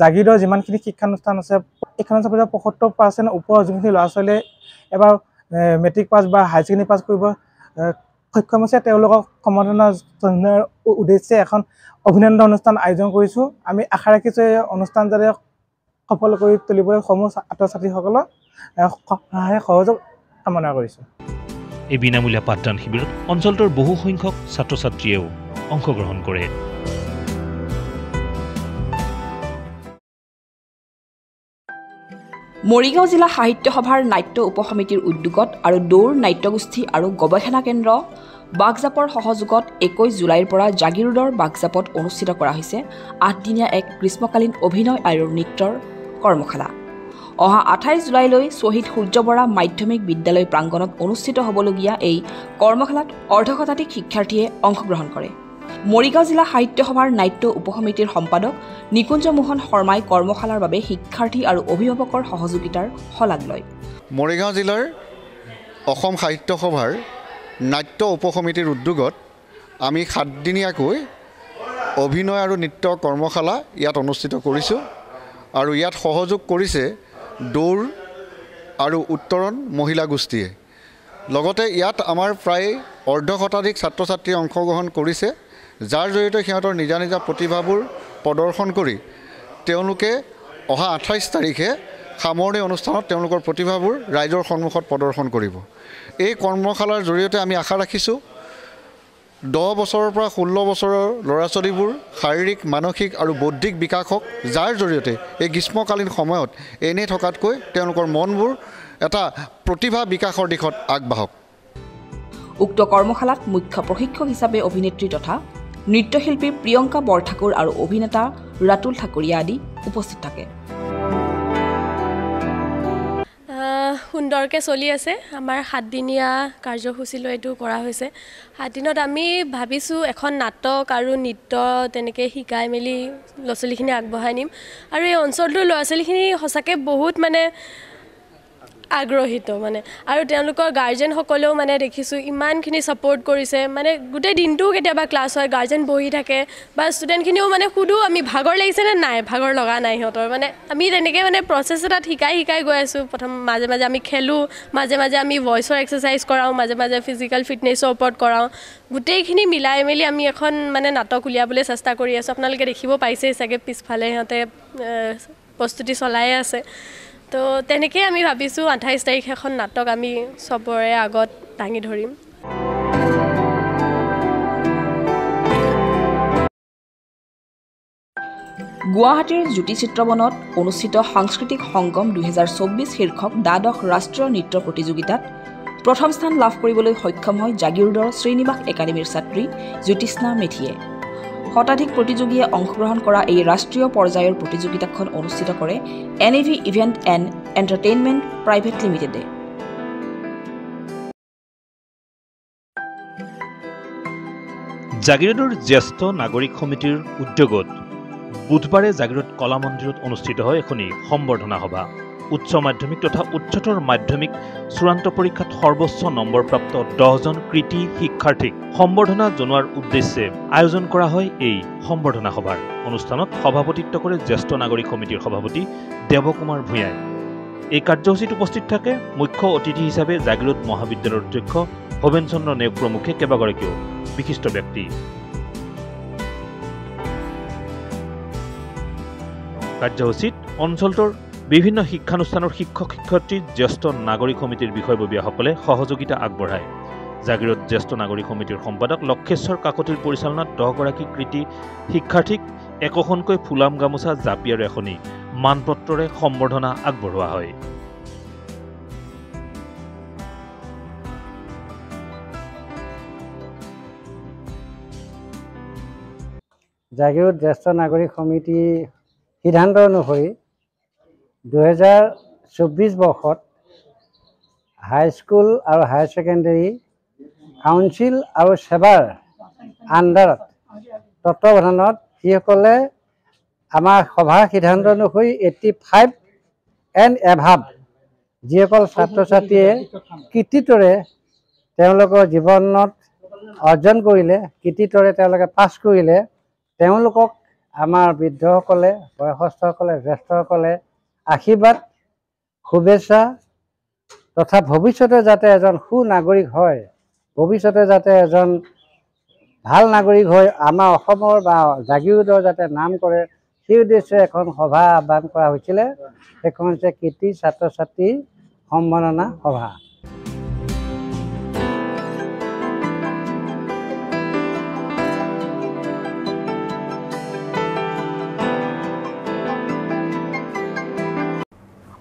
জাগিৰোডৰ যিমানখিনি শিক্ষানুষ্ঠান আছে শিক্ষানুষ্ঠানৰ 75% ওপৰৰ যোনখিনি ল'ৰা ছোৱালীয়ে এবাৰ মেট্ৰিক পাছ বা হায়াৰ ছেকেণ্ডেৰী পাছ কৰিব সক্ষম হৈছে তেওঁলোকক সম্বৰ্ধনা জনোৱাৰ উদ্দেশ্যে এখন অভিনন্দন অনুষ্ঠান আয়োজন কৰিছোঁ। আমি আশা ৰাখিছোঁ এই অনুষ্ঠান যাতে সফল কৰি তুলিবলৈ সমূহ ছাত্ৰ ছাত্ৰীসকলক সহায় সহযোগ কামনা কৰিছোঁ। এই বিনামূলীয়া পাঠদান শিবিৰত অঞ্চলটোৰ বহু সংখ্যক ছাত্ৰ ছাত্ৰীয়েও অংশগ্ৰহণ কৰে। মৰিগাঁও জিলা সাহিত্য সভাৰ নাট্য উপসমিতিৰ উদ্যোগত আৰু দৌৰ নাট্যগোষ্ঠী আৰু গৱেষণা কেন্দ্ৰ বাগজাপৰ সহযোগত 21 জুলাইৰ পৰা জাগিৰোডৰ বাগজাপত অনুষ্ঠিত কৰা হৈছে 8দিনীয়া এক গ্ৰীষ্মকালীন অভিনয় আৰু নৃত্যৰ কৰ্মশালা। অহা 28 জুলাইলৈ শ্বহীদ সূৰ্য বৰা মাধ্যমিক বিদ্যালয় প্ৰাংগণত অনুষ্ঠিত হ'বলগীয়া এই কৰ্মশালাত অৰ্ধশতাধিক শিক্ষাৰ্থীয়ে অংশগ্ৰহণ কৰে। মৰিগাঁও জিলা সাহিত্য সভাৰ নাট্য উপসমিতিৰ সম্পাদক নিকুঞ্জ মোহন শৰ্মাই কৰ্মশালাৰ বাবে শিক্ষাৰ্থী আৰু অভিভাৱকৰ সহযোগিতাৰ শলাগ লয়। মৰিগাঁও জিলাৰ অসম সাহিত্য সভাৰ নাট্য উপসমিতিৰ উদ্যোগত আমি 7দিনীয়াকৈ অভিনয় আৰু নৃত্য কৰ্মশালা ইয়াত অনুষ্ঠিত কৰিছোঁ আৰু ইয়াত সহযোগ কৰিছে দৌৰ আৰু উত্তৰণ মহিলা গোষ্ঠীয়ে। লগতে ইয়াত আমাৰ প্ৰায় অৰ্ধশতাধিক ছাত্ৰ ছাত্ৰীয়ে অংশগ্ৰহণ কৰিছে, যাৰ জৰিয়তে সিহঁতৰ নিজা নিজা প্ৰতিভাবোৰ প্ৰদৰ্শন কৰি তেওঁলোকে অহা 28 তাৰিখে সামৰণি অনুষ্ঠানত তেওঁলোকৰ প্ৰতিভাবোৰ ৰাইজৰ সন্মুখত প্ৰদৰ্শন কৰিব। এই কৰ্মশালাৰ জৰিয়তে আমি আশা ৰাখিছোঁ 10 বছৰৰ পৰা 16 বছৰৰ ল'ৰা ছোৱালীবোৰ শাৰীৰিক মানসিক আৰু বৌদ্ধিক বিকাশ হওক, যাৰ জৰিয়তে এই গ্ৰীষ্মকালীন সময়ত এনেই থকাতকৈ তেওঁলোকৰ মনবোৰ এটা প্ৰতিভা বিকাশৰ দিশত আগবাঢ়ক। উক্ত কৰ্মশালাত মুখ্য প্ৰশিক্ষক হিচাপে অভিনেত্ৰী তথা নৃত্যশিল্পী প্ৰিয়ংকা বৰঠাকুৰ আৰু অভিনেতা ৰাতুল ঠাকুৰীয়া আদি উপস্থিত থাকে। সুন্দৰকৈ চলি আছে আমাৰ 7দিনীয়া কাৰ্যসূচীলৈ এইটো কৰা হৈছে। 7 দিনত আমি ভাবিছোঁ এখন নাটক আৰু নৃত্য তেনেকৈ শিকাই মেলি ল'ৰা ছোৱালীখিনি আগবঢ়াই নিম আৰু এই অঞ্চলটোৰ ল'ৰা ছোৱালীখিনি সঁচাকৈ বহুত আগ্ৰহিত আৰু তেওঁলোকৰ গাৰ্জেনসকলেও দেখিছোঁ ইমানখিনি ছাপোৰ্ট কৰিছে। গোটেই দিনটোও কেতিয়াবা ক্লাছ হয়, গাৰ্জেন বহি থাকে বা ষ্টুডেণ্টখিনিও সুধো আমি ভাগৰ লাগিছেনে নাই, ভাগৰ লগা নাই সিহঁতৰ। আমি তেনেকৈ প্ৰচেছ এটাত শিকাই গৈ আছোঁ। প্ৰথম মাজে মাজে আমি খেলোঁ, মাজে মাজে আমি ভইচৰ এক্সাৰচাইজ কৰাওঁ, মাজে মাজে ফিজিকেল ফিটনেছৰ ওপৰত কৰাওঁ। গোটেইখিনি মিলাই মেলি আমি এখন নাটক উলিয়াবলৈ চেষ্টা কৰি আছোঁ। আপোনালোকে দেখিব পাইছেই চাগে পিছফালে সিহঁতে প্ৰস্তুতি চলাই আছে। তো তেনেকৈ আমি ভাবিছোঁ 28 তাৰিখে এখন নাটক আমি চবৰে আগত দাঙি ধৰিম। গুৱাহাটীৰ জ্যোতিচিত্ৰবনত অনুষ্ঠিত সাংস্কৃতিক সংগম 2024 শীৰ্ষক দ্বাদশ ৰাষ্ট্ৰীয় নৃত্য প্ৰতিযোগিতাত প্ৰথম স্থান লাভ কৰিবলৈ সক্ষম হয় জাগিৰোডৰ শ্ৰীনিবাস একাডেমীৰ ছাত্ৰী জ্যোতিষ্ণা মেধিয়ে। শতাধিক প্ৰতিযোগীয়ে অংশগ্ৰহণ কৰা এই ৰাষ্ট্ৰীয় পৰ্যায়ৰ প্ৰতিযোগিতাখন অনুষ্ঠিত কৰে NAV event and entertainment private লিমিটেডে। জাগিৰোডৰ জ্যেষ্ঠ নাগৰিক সমিতিৰ উদ্যোগত বুধবাৰে জাগিৰোড কলা মন্দিৰত অনুষ্ঠিত হয় এখনি সম্বৰ্ধনা সভা। উচ্চ মাধ্যমিক তথা উচ্চতৰ মাধ্যমিক চূড়ান্ত পৰীক্ষাত সৰ্বোচ্চ নম্বৰপ্ৰাপ্ত 10জন কৃতি শিক্ষাৰ্থীক সম্বৰ্ধনা জনোৱাৰ উদ্দেশ্যে আয়োজন কৰা হয় এই সম্বৰ্ধনা সভাৰ। অনুষ্ঠানত সভাপতিত্ব কৰে জ্যেষ্ঠ নাগৰিক সমিতিৰ সভাপতি দেৱকুমাৰ ভূঞাই। এই কাৰ্যসূচীত উপস্থিত থাকে মুখ্য অতিথি হিচাপে জাগিৰোড মহাবিদ্যালয়ৰ অধ্যক্ষ ভৱেন চন্দ্ৰ নেওগ প্ৰমুখে কেইবাগৰাকীও বিশিষ্ট ব্যক্তি। কাৰ্যসূচীত অঞ্চলটোৰ বিভিন্ন শিক্ষানুষ্ঠানৰ শিক্ষক শিক্ষয়িত্ৰী জ্যেষ্ঠ নাগৰিক সমিতিৰ বিষয়ববীয়াসকলে সহযোগিতা আগবঢ়ায়। জাগিৰোড জ্যেষ্ঠ নাগৰিক সমিতিৰ সম্পাদক লক্ষেশ্বৰ কাকতিৰ পৰিচালনাত 10গৰাকী কৃতি শিক্ষাৰ্থীক একোখনকৈ ফুলাম গামোচা জাপি আৰু এখনি মানপত্ৰৰে সম্বৰ্ধনা আগবঢ়োৱা হয়। জাগিৰোড জ্যেষ্ঠ নাগৰিক সমিতি সিদ্ধান্ত অনুসৰি 2024 বৰ্ষত হাইস্কুল আৰু হায়াৰ ছেকেণ্ডেৰী কাউন্সিল আৰু সেৱাৰ আণ্ডাৰত তত্বাৱধানত যিসকলে আমাৰ সভাৰ সিদ্ধান্ত অনুসৰি 85 এণ্ড এভাব যিসকল ছাত্ৰ ছাত্ৰীয়ে কৃতিত্বৰে তেওঁলোকৰ জীৱনত অৰ্জন কৰিলে, কৃতিত্বৰে তেওঁলোকে পাছ কৰিলে, তেওঁলোকক আমাৰ বৃদ্ধসকলে, বয়সস্থসকলে, জ্যেষ্ঠসকলে আশীৰ্বাদ, শুভেচ্ছা তথা ভৱিষ্যতে যাতে এজন সুনাগৰিক হয়, ভৱিষ্যতে যাতে এজন ভাল নাগৰিক হৈ আমাৰ অসমৰ বা জাগিৰোডৰ যাতে নাম কৰে, সেই উদ্দেশ্যে এখন সভা আহ্বান কৰা হৈছিলে। সেইখন হৈছে কৃতি ছাত্ৰ ছাত্ৰী সম্মাননা সভা।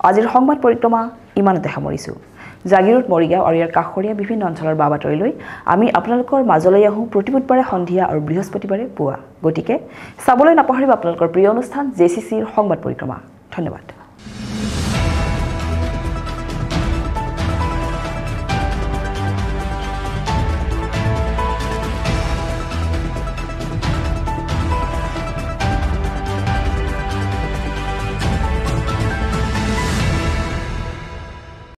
আজিৰ সংবাদ পৰিক্ৰমা ইমানতে সামৰিছোঁ। জাগিৰোড, মৰিগাঁও আৰু ইয়াৰ কাষৰীয়া বিভিন্ন অঞ্চলৰ বাতৰিলৈ আমি আপোনালোকৰ মাজলৈ আহোঁ প্ৰতি বুধবাৰে সন্ধিয়া আৰু বৃহস্পতিবাৰে পুৱা। গতিকে চাবলৈ নাপাহৰিব আপোনালোকৰ প্ৰিয় অনুষ্ঠান JCCৰ সংবাদ পৰিক্ৰমা। ধন্যবাদ।